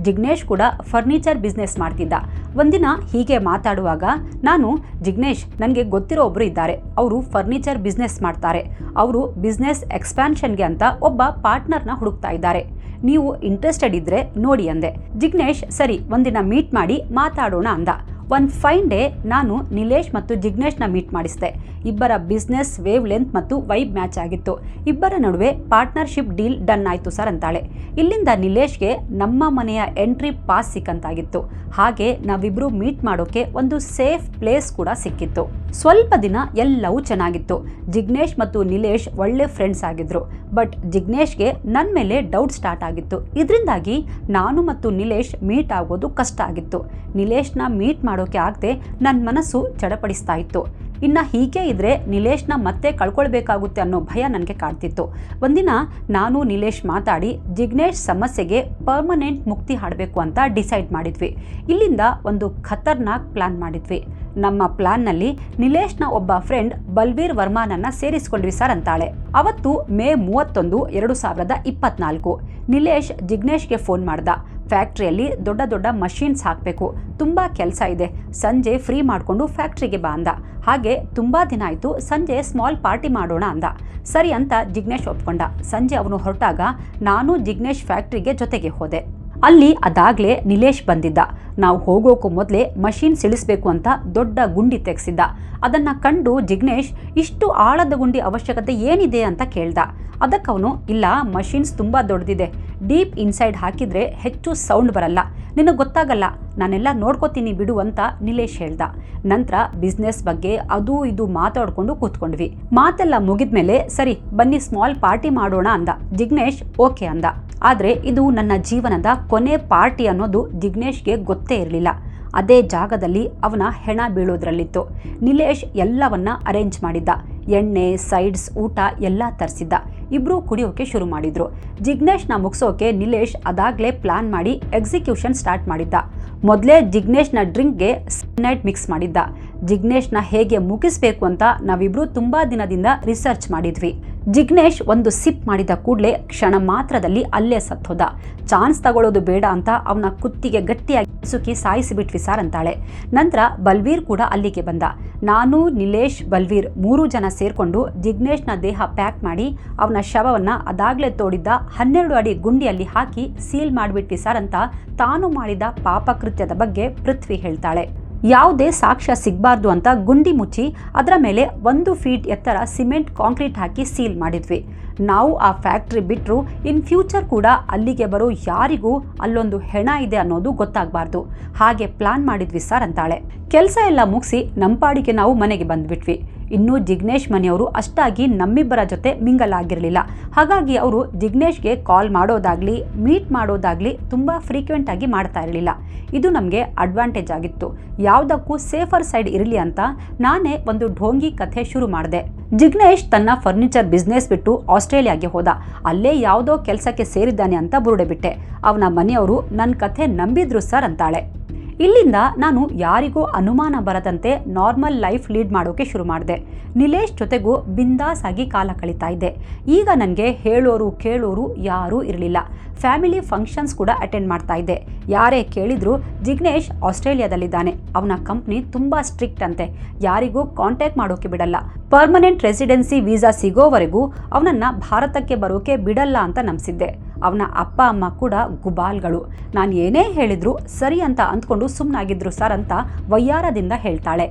ಜಿಗ್ನೇಶ್ ಕೂಡ ಫರ್ನಿಚರ್ ಬಿಸ್ನೆಸ್ ಮಾಡ್ತಿದ್ದ. ಒಂದಿನ ಹೀಗೆ ಮಾತಾಡುವಾಗ ನಾನು, ಜಿಗ್ನೇಶ್, ನನಗೆ ಗೊತ್ತಿರೋ ಒಬ್ಬರು ಇದ್ದಾರೆ, ಅವರು ಫರ್ನಿಚರ್ ಬಿಸ್ನೆಸ್ ಮಾಡ್ತಾರೆ. ಅವರು ಬಿಸ್ನೆಸ್ ಎಕ್ಸ್ಪ್ಯಾನ್ಷನ್ಗೆ ಅಂತ ಒಬ್ಬ ಪಾರ್ಟ್ನರ್ನ ಹುಡುಕ್ತಾ ಇದ್ದಾರೆ. ನೀವು ಇಂಟ್ರೆಸ್ಟೆಡ್ ಇದ್ರೆ ನೋಡಿ ಅಂದೆ. ಜಿಗ್ನೇಶ್, ಸರಿ, ಒಂದಿನ ಮೀಟ್ ಮಾಡಿ ಮಾತಾಡೋಣ ಅಂದ. ಒಂದು ಫೈನ್ ಡೇ ನಾನು ನಿಲೇಶ್ ಮತ್ತು ಜಿಗ್ನೇಶ್ನ ಮೀಟ್ ಮಾಡಿಸಿದೆ. ಇಬ್ಬರ ಬಿಸ್ನೆಸ್ ವೇವ್ ಲೆಂತ್ ಮತ್ತು ವೈಬ್ ಮ್ಯಾಚ್ ಆಗಿತ್ತು. ಇಬ್ಬರ ನಡುವೆ ಪಾರ್ಟ್ನರ್ಶಿಪ್ ಡೀಲ್ ಡನ್ ಆಯಿತು ಸರ್ ಅಂತಾಳೆ. ಇಲ್ಲಿಂದ ನಿಲೇಶ್ಗೆ ನಮ್ಮ ಮನೆಯ ಎಂಟ್ರಿ ಪಾಸ್ ಸಿಕ್ಕಂತಾಗಿತ್ತು. ಹಾಗೆ ನಾವಿಬ್ಬರು ಮೀಟ್ ಮಾಡೋಕೆ ಒಂದು ಸೇಫ್ ಪ್ಲೇಸ್ ಕೂಡ ಸಿಕ್ಕಿತ್ತು. ಸ್ವಲ್ಪ ದಿನ ಎಲ್ಲವೂ ಚೆನ್ನಾಗಿತ್ತು. ಜಿಗ್ನೇಶ್ ಮತ್ತು ನಿಲೇಶ್ ಒಳ್ಳೆ ಫ್ರೆಂಡ್ಸ್ ಆಗಿದ್ರು. ಬಟ್ ಜಿಗ್ನೇಶ್ಗೆ ನನ್ನ ಮೇಲೆ ಡೌಟ್ ಸ್ಟಾರ್ಟ್ ಆಗಿತ್ತು. ಇದರಿಂದಾಗಿ ನಾನು ಮತ್ತು ನಿಲೇಶ್ ಮೀಟ್ ಆಗೋದು ಕಷ್ಟ ಆಗಿತ್ತು. ನಿಲೇಶ್ನ ಮೀಟ್ ಮಾಡೋಕೆ ಆಗದೆ ನನ್ನ ಮನಸ್ಸು ಚಡಪಡಿಸ್ತಾ ಇತ್ತು. ಇನ್ನು ಹೀಗೆ ಇದ್ರೆ ನಿಲೇಶ್ನ ಮತ್ತೆ ಕಳ್ಕೊಳ್ಬೇಕಾಗುತ್ತೆ ಅನ್ನೋ ಭಯ ನನಗೆ ಕಾಡ್ತಿತ್ತು. ಒಂದಿನ ನಾನು ನಿಲೇಶ್ ಮಾತಾಡಿ ಜಿಗ್ನೇಶ್ ಸಮಸ್ಯೆಗೆ ಪರ್ಮನೆಂಟ್ ಮುಕ್ತಿ ಹಾಡಬೇಕು ಅಂತ ಡಿಸೈಡ್ ಮಾಡಿದ್ವಿ. ಇಲ್ಲಿಂದ ಒಂದು ಖತರ್ನಾಕ್ ಪ್ಲಾನ್ ಮಾಡಿದ್ವಿ. ನಮ್ಮ ಪ್ಲಾನ್ನಲ್ಲಿ ನಿಲೇಶ್ನ ಒಬ್ಬ ಫ್ರೆಂಡ್ ಬಲ್ವೀರ್ ವರ್ಮಾನನ್ನ ಸೇರಿಸ್ಕೊಂಡ್ವಿ ಸರ್ ಅಂತಾಳೆ. ಅವತ್ತು ಮೇ 31, 2024. ನಿಲೇಶ್ ಜಿಗ್ನೇಶ್ಗೆ ಫೋನ್ ಮಾಡ್ದ. ಫ್ಯಾಕ್ಟ್ರಿಯಲ್ಲಿ ದೊಡ್ಡ ದೊಡ್ಡ ಮಷೀನ್ಸ್ ಹಾಕಬೇಕು, ತುಂಬ ಕೆಲಸ ಇದೆ, ಸಂಜೆ ಫ್ರೀ ಮಾಡಿಕೊಂಡು ಫ್ಯಾಕ್ಟ್ರಿಗೆ ಬಾ ಅಂದ. ಹಾಗೆ ತುಂಬ ದಿನ ಆಯಿತು, ಸಂಜೆ ಸ್ಮಾಲ್ ಪಾರ್ಟಿ ಮಾಡೋಣ ಅಂದ. ಸರಿ ಅಂತ ಜಿಗ್ನೇಶ್ ಒಪ್ಕೊಂಡ. ಸಂಜೆ ಅವನು ಹೊರಟಾಗ ನಾನು ಜಿಗ್ನೇಶ್ ಫ್ಯಾಕ್ಟ್ರಿಗೆ ಜೊತೆಗೆ ಹೋದೆ. ಅಲ್ಲಿ ಅದಾಗಲೇ ನಿಲೇಶ್ ಬಂದಿದ್ದ. ನಾವು ಹೋಗೋಕ್ಕೂ ಮೊದಲೇ ಮಷೀನ್ ಸಿಳಿಸ್ಬೇಕು ಅಂತ ದೊಡ್ಡ ಗುಂಡಿ ತೆಗೆಸಿದ್ದ. ಅದನ್ನು ಕಂಡು ಜಿಗ್ನೇಶ್, ಇಷ್ಟು ಆಳದ ಗುಂಡಿ ಅವಶ್ಯಕತೆ ಏನಿದೆ ಅಂತ ಕೇಳ್ದ. ಅದಕ್ಕವನು, ಇಲ್ಲ, ಮಷೀನ್ಸ್ ತುಂಬ ದೊಡ್ಡದಿದೆ, ಡೀಪ್ ಇನ್ಸೈಡ್ ಹಾಕಿದರೆ ಹೆಚ್ಚು ಸೌಂಡ್ ಬರಲ್ಲ, ನಿನಗೆ ಗೊತ್ತಾಗಲ್ಲ, ನಾನೆಲ್ಲ ನೋಡ್ಕೋತೀನಿ ಬಿಡು ಅಂತ ನಿಲೇಶ್ ಹೇಳ್ದ. ನಂತರ ಬಿಸ್ನೆಸ್ ಬಗ್ಗೆ ಅದು ಇದು ಮಾತಾಡ್ಕೊಂಡು ಕೂತ್ಕೊಂಡ್ವಿ. ಮಾತೆಲ್ಲ ಮುಗಿದ್ಮೇಲೆ ಸರಿ ಬನ್ನಿ ಸ್ಮಾಲ್ ಪಾರ್ಟಿ ಮಾಡೋಣ ಅಂದ. ಜಿಗ್ನೇಶ್ ಓಕೆ ಅಂದ. ಆದರೆ ಇದು ನನ್ನ ಜೀವನದ ಕೊನೆ ಪಾರ್ಟಿ ಅನ್ನೋದು ಜಿಗ್ನೇಶ್ಗೆ ಗೊತ್ತೇ ಇರಲಿಲ್ಲ. ಅದೇ ಜಾಗದಲ್ಲಿ ಅವನ ಹೆಣ ಬೀಳೋದ್ರಲ್ಲಿತ್ತು. ನಿಲೇಶ್ ಎಲ್ಲವನ್ನ ಅರೇಂಜ್ ಮಾಡಿದ್ದ. ಎಣ್ಣೆ, ಸೈಡ್ಸ್, ಊಟ ಎಲ್ಲ ತರಿಸಿದ್ದ. ಇಬ್ಬರೂ ಕುಡಿಯೋಕೆ ಶುರು ಮಾಡಿದ್ರು. ಜಿಗ್ನೇಶ್ನ ಮುಗಿಸೋಕೆ ನಿಲೇಶ್ ಅದಾಗಲೇ ಪ್ಲಾನ್ ಮಾಡಿ ಎಕ್ಸಿಕ್ಯೂಷನ್ ಸ್ಟಾರ್ಟ್ ಮಾಡಿದ್ದ. ಮೊದಲೇ ಜಿಗ್ನೇಶ್ನ ಡ್ರಿಂಕ್ಗೆ ಸೈನೈಡ್ ಮಿಕ್ಸ್ ಮಾಡಿದ್ದ. ಜಿಗ್ನೇಶ್ನ ಹೇಗೆ ಮುಗಿಸ್ಬೇಕು ಅಂತ ನಾವಿಬ್ರು ತುಂಬಾ ದಿನದಿಂದ ರಿಸರ್ಚ್ ಮಾಡಿದ್ವಿ. ಜಿಗ್ನೇಶ್ ಒಂದು ಸಿಪ್ ಮಾಡಿದ ಕೂಡಲೇ ಕ್ಷಣ ಮಾತ್ರದಲ್ಲಿ ಅಲ್ಲೇ ಸತ್ತೋದ. ಚಾನ್ಸ್ ತಗೊಳ್ಳೋದು ಬೇಡ ಅಂತ ಅವನ ಕುತ್ತಿಗೆ ಗಟ್ಟಿಯಾಗಿ ಸುಕ್ಕಿ ಸಾಯಿಸಿಬಿಟ್ವಿ ಸರ್ ಅಂತಾಳೆ. ನಂತರ ಬಲ್ವೀರ್ ಕೂಡ ಅಲ್ಲಿಗೆ ಬಂದ. ನಾನು, ನಿಲೇಶ್, ಬಲ್ವೀರ್ 3 ಜನ ಸೇರ್ಕೊಂಡು ಜಿಗ್ನೇಶ್ನ ದೇಹ ಪ್ಯಾಕ್ ಮಾಡಿ ಅವನ ಶವವನ್ನ ಅದಾಗ್ಲೇ ತೋಡಿದ್ದ 12 ಅಡಿ ಗುಂಡಿಯಲ್ಲಿ ಹಾಕಿ ಸೀಲ್ ಮಾಡಿಬಿಟ್ವಿ ಸರ್ ಅಂತ ತಾನು ಮಾಡಿದ ಪಾಪಕೃತ್ಯದ ಬಗ್ಗೆ ಪೃಥ್ವಿ ಹೇಳ್ತಾಳೆ. ಯಾವುದೇ ಸಾಕ್ಷ್ಯ ಸಿಗಬಾರ್ದು ಅಂತ ಗುಂಡಿ ಮುಚ್ಚಿ ಅದರ ಮೇಲೆ 1 ಫೀಟ್ ಎತ್ತರ ಸಿಮೆಂಟ್ ಕಾಂಕ್ರೀಟ್ ಹಾಕಿ ಸೀಲ್ ಮಾಡಿದ್ವಿ. ನಾವು ಆ ಫ್ಯಾಕ್ಟ್ರಿ ಬಿಟ್ಟರು ಇನ್ ಫ್ಯೂಚರ್ ಕೂಡ ಅಲ್ಲಿಗೆ ಬರೋ ಯಾರಿಗೂ ಅಲ್ಲೊಂದು ಹೆಣ ಇದೆ ಅನ್ನೋದು ಗೊತ್ತಾಗಬಾರ್ದು. ಹಾಗೆ ಪ್ಲಾನ್ ಮಾಡಿದ್ವಿ ಸರ್ ಅಂತಾಳೆ. ಕೆಲಸ ಎಲ್ಲ ಮುಗಿಸಿ ನಂಪಾಡಿಗೆ ನಾವು ಮನೆಗೆ ಬಂದ್ಬಿಟ್ವಿ. ಇನ್ನು ಜಿಗ್ನೇಶ್ ಮನೆಯವರು ಅಷ್ಟಾಗಿ ನಮ್ಮಿಬ್ಬರ ಜೊತೆ ಮಿಂಗಲ್ ಆಗಿರಲಿಲ್ಲ. ಹಾಗಾಗಿ ಅವರು ಜಿಗ್ನೇಶ್ಗೆ ಕಾಲ್ ಮಾಡೋದಾಗ್ಲಿ ಮೀಟ್ ಮಾಡೋದಾಗ್ಲಿ ತುಂಬ ಫ್ರೀಕ್ವೆಂಟ್ ಆಗಿ ಮಾಡ್ತಾ ಇರಲಿಲ್ಲ. ಇದು ನಮಗೆ ಅಡ್ವಾಂಟೇಜ್ ಆಗಿತ್ತು. ಯಾವುದಕ್ಕೂ ಸೇಫರ್ ಸೈಡ್ ಇರಲಿ ಅಂತ ನಾನೇ ಒಂದು ಢೋಂಗಿ ಕಥೆ ಶುರು ಮಾಡಿದೆ. ಜಿಗ್ನೇಶ್ ತನ್ನ ಫರ್ನಿಚರ್ ಬಿಸ್ನೆಸ್ ಬಿಟ್ಟು ಆಸ್ಟ್ರೇಲಿಯಾಗೆ ಹೋದ. ಅಲ್ಲೇ ಯಾವುದೋ ಕೆಲಸಕ್ಕೆ ಸೇರಿದ್ದಾನೆ ಅಂತ ಬುರುಡೆ ಬಿಟ್ಟೆ. ಅವನ ಮನೆಯವರು ನನ್ನ ಕಥೆ ನಂಬಿದ್ರು ಸರ್ ಅಂತಾಳೆ. ಇಲ್ಲಿಂದ ನಾನು ಯಾರಿಗೂ ಅನುಮಾನ ಬರದಂತೆ ನಾರ್ಮಲ್ ಲೈಫ್ ಲೀಡ್ ಮಾಡೋಕೆ ಶುರು ಮಾಡಿದೆ. ನಿಲೇಶ್ ಜೊತೆಗೂ ಬಿಂದಾಸ್ ಆಗಿ ಕಾಲ ಕಳೀತಾ ಇದ್ದೆ. ಈಗ ನನಗೆ ಹೇಳೋರು ಕೇಳೋರು ಯಾರೂ ಇರಲಿಲ್ಲ. ಫ್ಯಾಮಿಲಿ ಫಂಕ್ಷನ್ಸ್ ಕೂಡ ಅಟೆಂಡ್ ಮಾಡ್ತಾ ಇದ್ದೆ. ಯಾರೇ ಕೇಳಿದ್ರು ಜಿಗ್ನೇಶ್ ಆಸ್ಟ್ರೇಲಿಯಾದಲ್ಲಿದ್ದಾನೆ, ಅವನ ಕಂಪ್ನಿ ತುಂಬ ಸ್ಟ್ರಿಕ್ಟ್ ಅಂತೆ, ಯಾರಿಗೂ ಕಾಂಟ್ಯಾಕ್ಟ್ ಮಾಡೋಕೆ ಬಿಡಲ್ಲ, ಪರ್ಮನೆಂಟ್ ರೆಸಿಡೆನ್ಸಿ ವೀಸಾ ಸಿಗೋವರೆಗೂ ಅವನನ್ನು ಭಾರತಕ್ಕೆ ಬರೋಕೆ ಬಿಡಲ್ಲ ಅಂತ ನಂಬಿಸಿದ್ದೆ. ಅವನ ಅಪ್ಪ ಅಮ್ಮ ಕೂಡ ಗುಬಾಲ್ಗಳು. ನಾನು ಏನೇ ಹೇಳಿದ್ರು ಸರಿ ಅಂತ ಅಂದ್ಕೊಂಡು ಸುಮ್ಮನಾಗಿದ್ರು ಸರ್ ಅಂತ ವಯ್ಯಾರದಿಂದ ಹೇಳ್ತಾಳೆ.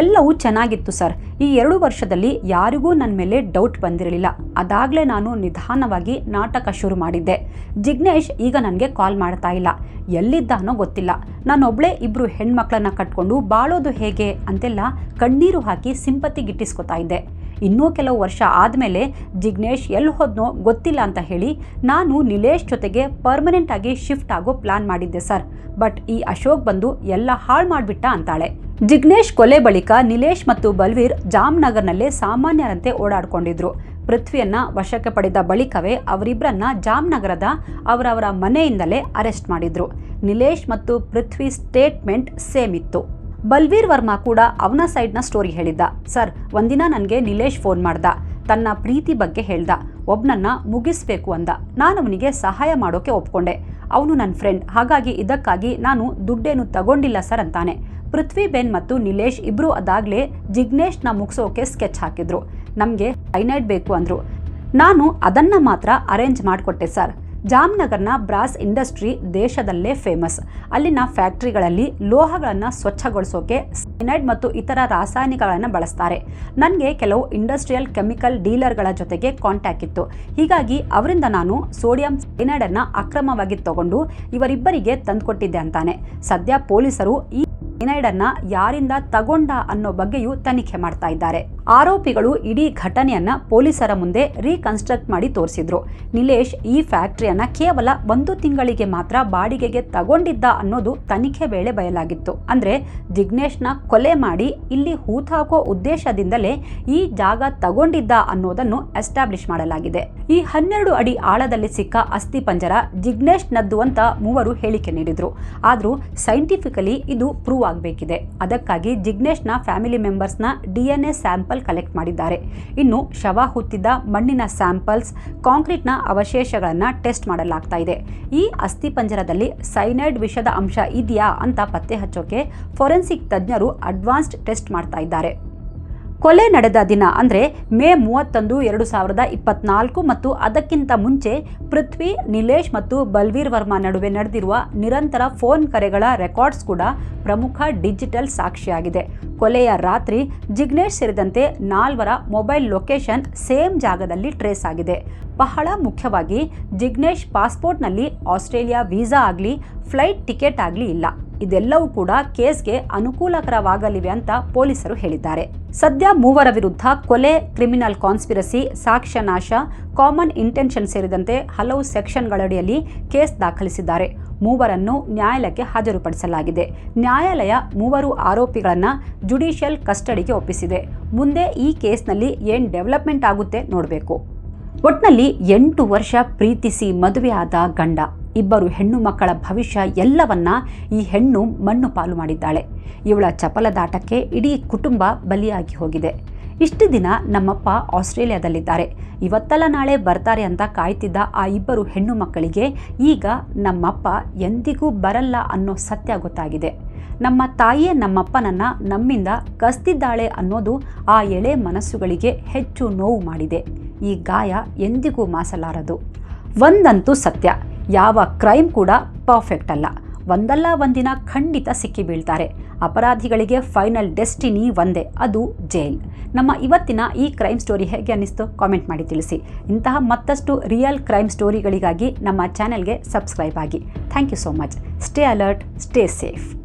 ಎಲ್ಲವೂ ಚೆನ್ನಾಗಿತ್ತು ಸರ್. ಈ 2 ವರ್ಷದಲ್ಲಿ ಯಾರಿಗೂ ನನ್ನ ಮೇಲೆ ಡೌಟ್ ಬಂದಿರಲಿಲ್ಲ. ಅದಾಗಲೇ ನಾನು ನಿಧಾನವಾಗಿ ನಾಟಕ ಶುರು ಮಾಡಿದ್ದೆ. ಜಿಗ್ನೇಶ್ ಈಗ ನನಗೆ ಕಾಲ್ ಮಾಡ್ತಾ ಇಲ್ಲ, ಎಲ್ಲಿದ್ದಾನೋ ಗೊತ್ತಿಲ್ಲ. ನಾನೊಬ್ಳೇ 2 ಹೆಣ್ಮಕ್ಳನ್ನ ಕಟ್ಕೊಂಡು ಬಾಳೋದು ಹೇಗೆ ಅಂತೆಲ್ಲ ಕಣ್ಣೀರು ಹಾಕಿ ಸಿಂಪತಿ ಗಿಟ್ಟಿಸ್ಕೊತಾ ಇದ್ದೆ. ಇನ್ನೂ ಕೆಲವು ವರ್ಷ ಆದಮೇಲೆ ಜಿಗ್ನೇಶ್ ಎಲ್ಲಿ ಹೋದ್ನೋ ಗೊತ್ತಿಲ್ಲ ಅಂತ ಹೇಳಿ ನಾನು ನಿಲೇಶ್ ಜೊತೆಗೆ ಪರ್ಮನೆಂಟ್ ಆಗಿ ಶಿಫ್ಟ್ ಆಗೋ ಪ್ಲಾನ್ ಮಾಡಿದ್ದೆ ಸರ್. ಬಟ್ ಈ ಅಶೋಕ್ ಬಂದು ಎಲ್ಲ ಹಾಳು ಮಾಡಿಬಿಟ್ಟ ಅಂತಾಳೆ. ಜಿಗ್ನೇಶ್ ಕೊಲೆ ಬಳಿಕ ನಿಲೇಶ್ ಮತ್ತು ಬಲ್ವೀರ್ ಜಾಮ್ನಗರ್ನಲ್ಲೇ ಸಾಮಾನ್ಯರಂತೆ ಓಡಾಡ್ಕೊಂಡಿದ್ರು. ಪೃಥ್ವಿಯನ್ನ ವಶಕ್ಕೆ ಪಡೆದ ಬಳಿಕವೇ ಅವರಿಬ್ಬರನ್ನ ಜಾಮ್ನಗರದ ಅವರವರ ಮನೆಯಿಂದಲೇ ಅರೆಸ್ಟ್ ಮಾಡಿದ್ರು. ನಿಲೇಶ್ ಮತ್ತು ಪೃಥ್ವಿ ಸ್ಟೇಟ್ಮೆಂಟ್ ಸೇಮ್ ಇತ್ತು. ಬಲ್ವೀರ್ ವರ್ಮಾ ಕೂಡ ಅವನ ಸೈಡ್ನ ಸ್ಟೋರಿ ಹೇಳಿದ್ದ. ಸರ್, ಒಂದಿನ ನನಗೆ ನಿಲೇಶ್ ಫೋನ್ ಮಾಡ್ದ. ತನ್ನ ಪ್ರೀತಿ ಬಗ್ಗೆ ಹೇಳ್ದ. ಒಬ್ನನ್ನ ಮುಗಿಸ್ಬೇಕು ಅಂದ. ನಾನು ಅವನಿಗೆ ಸಹಾಯ ಮಾಡೋಕೆ ಒಪ್ಕೊಂಡೆ. ಅವನು ನನ್ನ ಫ್ರೆಂಡ್, ಹಾಗಾಗಿ ಇದಕ್ಕಾಗಿ ನಾನು ದುಡ್ಡೇನು ತಗೊಂಡಿಲ್ಲ ಸರ್ ಅಂತಾನೆ. ಪೃಥ್ವಿ ಬೆನ್ ಮತ್ತು ನಿಲೇಶ್ ಇಬ್ರು ಅದಾಗಲೇ ಜಿಗ್ನೇಶ್ನ ಮುಗಿಸೋಕೆ ಸ್ಕೆಚ್ ಹಾಕಿದ್ರು. ನಮಗೆ ಸೈನೈಡ್ ಬೇಕು ಅಂದರು. ನಾನು ಅದನ್ನು ಮಾತ್ರ ಅರೇಂಜ್ ಮಾಡಿಕೊಟ್ಟೆ ಸರ್. ಜಾಮ್ನಗರ್ನ ಬ್ರಾಸ್ ಇಂಡಸ್ಟ್ರಿ ದೇಶದಲ್ಲೇ ಫೇಮಸ್. ಅಲ್ಲಿನ ಫ್ಯಾಕ್ಟ್ರಿಗಳಲ್ಲಿ ಲೋಹಗಳನ್ನು ಸ್ವಚ್ಛಗೊಳಿಸೋಕೆ ಸೈನೈಡ್ ಮತ್ತು ಇತರ ರಾಸಾಯನಿಕಗಳನ್ನು ಬಳಸ್ತಾರೆ. ನನಗೆ ಕೆಲವು ಇಂಡಸ್ಟ್ರಿಯಲ್ ಕೆಮಿಕಲ್ ಡೀಲರ್ಗಳ ಜೊತೆಗೆ ಕಾಂಟ್ಯಾಕ್ಟ್ ಇತ್ತು. ಹೀಗಾಗಿ ಅವರಿಂದ ನಾನು ಸೋಡಿಯಂ ಸೈನೈಡನ್ನು ಅಕ್ರಮವಾಗಿ ತಗೊಂಡು ಇವರಿಬ್ಬರಿಗೆ ತಂದುಕೊಟ್ಟಿದ್ದೆ ಅಂತಾನೆ. ಸದ್ಯ ಪೊಲೀಸರು ಈ ಸೈನೈಡನ್ನ ಯಾರಿಂದ ತಗೊಂಡ ಅನ್ನೋ ಬಗ್ಗೆಯೂ ತನಿಖೆ ಮಾಡ್ತಾ ಇದ್ದಾರೆ. ಆರೋಪಿಗಳು ಇಡೀ ಘಟನೆಯನ್ನ ಪೊಲೀಸರ ಮುಂದೆ ರೀಕನ್ಸ್ಟ್ರಕ್ಟ್ ಮಾಡಿ ತೋರಿಸಿದ್ರು. ನಿಲೇಶ್ ಈ ಫ್ಯಾಕ್ಟರಿಯನ್ನ ಕೇವಲ 1 ತಿಂಗಳಿಗೆ ಮಾತ್ರ ಬಾಡಿಗೆಗೆ ತಗೊಂಡಿದ್ದ ಅನ್ನೋದು ತನಿಖೆ ವೇಳೆ ಬಯಲಾಗಿತ್ತು. ಅಂದ್ರೆ ಜಿಗ್ನೇಶ್ನ ಕೊಲೆ ಮಾಡಿ ಇಲ್ಲಿ ಹೂತಾಕೋ ಉದ್ದೇಶದಿಂದಲೇ ಈ ಜಾಗ ತಗೊಂಡಿದ್ದ ಅನ್ನೋದನ್ನು ಎಸ್ಟಾಬ್ಲಿಷ್ ಮಾಡಲಾಗಿದೆ. ಈ 12 ಅಡಿ ಆಳದಲ್ಲಿ ಸಿಕ್ಕ ಅಸ್ಥಿ ಪಂಜರ ಜಿಗ್ನೇಶ್ನದ್ದು ಅಂತ ಮೂವರು ಹೇಳಿಕೆ ನೀಡಿದ್ರು. ಆದ್ರೂ ಸೈಂಟಿಫಿಕಲಿ ಇದು ಪ್ರೂವ್ ಆಗಬೇಕಿದೆ. ಅದಕ್ಕಾಗಿ ಜಿಗ್ನೇಶ್ನ ಫ್ಯಾಮಿಲಿ ಮೆಂಬರ್ಸ್ನ DNA ಸ್ಯಾಂಪಲ್ ಕಲೆಕ್ಟ್ ಮಾಡಿದ್ದಾರೆ. ಇನ್ನು ಶವ ಹುತ್ತಿದ್ದ ಮಣ್ಣಿನ ಸ್ಯಾಂಪಲ್ಸ್, ಕಾಂಕ್ರೀಟ್ನ ಅವಶೇಷಗಳನ್ನು ಟೆಸ್ಟ್ ಮಾಡಲಾಗ್ತಾ ಇದೆ. ಈ ಅಸ್ಥಿಪಂಜರದಲ್ಲಿ ಸೈನೈಡ್ ವಿಷದ ಅಂಶ ಇದೆಯಾ ಅಂತ ಪತ್ತೆ ಹಚ್ಚೋಕೆ ಫೋರೆನ್ಸಿಕ್ ತಜ್ಞರು ಅಡ್ವಾನ್ಸ್ಡ್ ಟೆಸ್ಟ್ ಮಾಡ್ತಾ ಇದ್ದಾರೆ. ಕೊಲೆ ನಡೆದ ದಿನ ಅಂದರೆ ಮೇ 31, 2024 ಮತ್ತು ಅದಕ್ಕಿಂತ ಮುಂಚೆ ಪೃಥ್ವಿ, ನಿಲೇಶ್ ಮತ್ತು ಬಲ್ವೀರ್ ವರ್ಮಾ ನಡುವೆ ನಡೆದಿರುವ ನಿರಂತರ ಫೋನ್ ಕರೆಗಳ ರೆಕಾರ್ಡ್ಸ್ ಕೂಡ ಪ್ರಮುಖ ಡಿಜಿಟಲ್ ಸಾಕ್ಷಿಯಾಗಿದೆ. ಕೊಲೆಯ ರಾತ್ರಿ ಜಿಗ್ನೇಶ್ ಸೇರಿದಂತೆ 4 ಮೊಬೈಲ್ ಲೊಕೇಶನ್ ಸೇಮ್ ಜಾಗದಲ್ಲಿ ಟ್ರೇಸ್ ಆಗಿದೆ. ಬಹಳ ಮುಖ್ಯವಾಗಿ ಜಿಗ್ನೇಶ್ ಪಾಸ್ಪೋರ್ಟ್ನಲ್ಲಿ ಆಸ್ಟ್ರೇಲಿಯಾ ವೀಸಾ ಆಗಲಿ ಫ್ಲೈಟ್ ಟಿಕೆಟ್ ಆಗಲಿ ಇಲ್ಲ. ಇದೆಲ್ಲವೂ ಕೂಡ ಕೇಸ್ಗೆ ಅನುಕೂಲಕರವಾಗಲಿವೆ ಅಂತ ಪೊಲೀಸರು ಹೇಳಿದ್ದಾರೆ. ಸದ್ಯ 3 ವಿರುದ್ಧ ಕೊಲೆ, ಕ್ರಿಮಿನಲ್ ಕಾನ್ಸ್ಪಿರಸಿ, ಸಾಕ್ಷ್ಯ ನಾಶ, ಕಾಮನ್ ಇಂಟೆನ್ಷನ್ ಸೇರಿದಂತೆ ಹಲವು ಸೆಕ್ಷನ್ಗಳಡಿಯಲ್ಲಿ ಕೇಸ್ ದಾಖಲಿಸಿದ್ದಾರೆ. 3 ನ್ಯಾಯಾಲಯಕ್ಕೆ ಹಾಜರುಪಡಿಸಲಾಗಿದೆ. ನ್ಯಾಯಾಲಯ 3 ಆರೋಪಿಗಳನ್ನು ಜುಡಿಷಿಯಲ್ ಕಸ್ಟಡಿಗೆ ಒಪ್ಪಿಸಿದೆ. ಮುಂದೆ ಈ ಕೇಸ್ನಲ್ಲಿ ಏನು ಡೆವಲಪ್ಮೆಂಟ್ ಆಗುತ್ತೆ ನೋಡಬೇಕು. ಒಟ್ನಲ್ಲಿ 8 ವರ್ಷ ಪ್ರೀತಿಸಿ ಮದುವೆಯಾದ ಗಂಡ ಇಬ್ಬರು ಹೆಣ್ಣು ಮಕ್ಕಳ ಭವಿಷ್ಯ ಎಲ್ಲವನ್ನ ಈ ಹೆಣ್ಣು ಮಣ್ಣು ಪಾಲು ಮಾಡಿದ್ದಾಳೆ. ಇವಳ ಚಪಲದಾಟಕ್ಕೆ ಇಡೀ ಕುಟುಂಬ ಬಲಿಯಾಗಿ ಹೋಗಿದೆ. ಇಷ್ಟು ದಿನ ನಮ್ಮಪ್ಪ ಆಸ್ಟ್ರೇಲಿಯಾದಲ್ಲಿದ್ದಾರೆ, ಇವತ್ತಲ್ಲ ನಾಳೆ ಬರ್ತಾರೆ ಅಂತ ಕಾಯ್ತಿದ್ದ ಆ ಇಬ್ಬರು ಹೆಣ್ಣು ಮಕ್ಕಳಿಗೆ ಈಗ ನಮ್ಮಪ್ಪ ಎಂದಿಗೂ ಬರಲ್ಲ ಅನ್ನೋ ಸತ್ಯ ಗೊತ್ತಾಗಿದೆ. ನಮ್ಮ ತಾಯಿಯೇ ನಮ್ಮಪ್ಪನನ್ನು ನಮ್ಮಿಂದ ಕಸ್ತಿದ್ದಾಳೆ ಅನ್ನೋದು ಆ ಎಳೆ ಮನಸ್ಸುಗಳಿಗೆ ಹೆಚ್ಚು ನೋವು ಮಾಡಿದೆ. ಈ ಗಾಯ ಎಂದಿಗೂ ಮಾಸಲಾರದು. ಒಂದಂತೂ ಸತ್ಯ, ಯಾವ ಕ್ರೈಮ್ ಕೂಡ ಪರ್ಫೆಕ್ಟ್ ಅಲ್ಲ. ಒಂದಲ್ಲ ಒಂದಿನ ಖಂಡಿತ ಸಿಕ್ಕಿ ಬೀಳ್ತಾರೆ. ಅಪರಾಧಿಗಳಿಗೆ ಫೈನಲ್ ಡೆಸ್ಟಿನಿ ಒಂದೇ, ಅದು ಜೈಲ್. ನಮ್ಮ ಇವತ್ತಿನ ಈ ಕ್ರೈಮ್ ಸ್ಟೋರಿ ಹೇಗೆ ಅನ್ನಿಸ್ತು ಕಾಮೆಂಟ್ ಮಾಡಿ ತಿಳಿಸಿ. ಇಂತಹ ಮತ್ತಷ್ಟು ರಿಯಲ್ ಕ್ರೈಮ್ ಸ್ಟೋರಿಗಳಿಗಾಗಿ ನಮ್ಮ ಚಾನೆಲ್ಗೆ ಸಬ್ಸ್ಕ್ರೈಬ್ ಆಗಿ. Thank you so much. Stay alert, stay safe.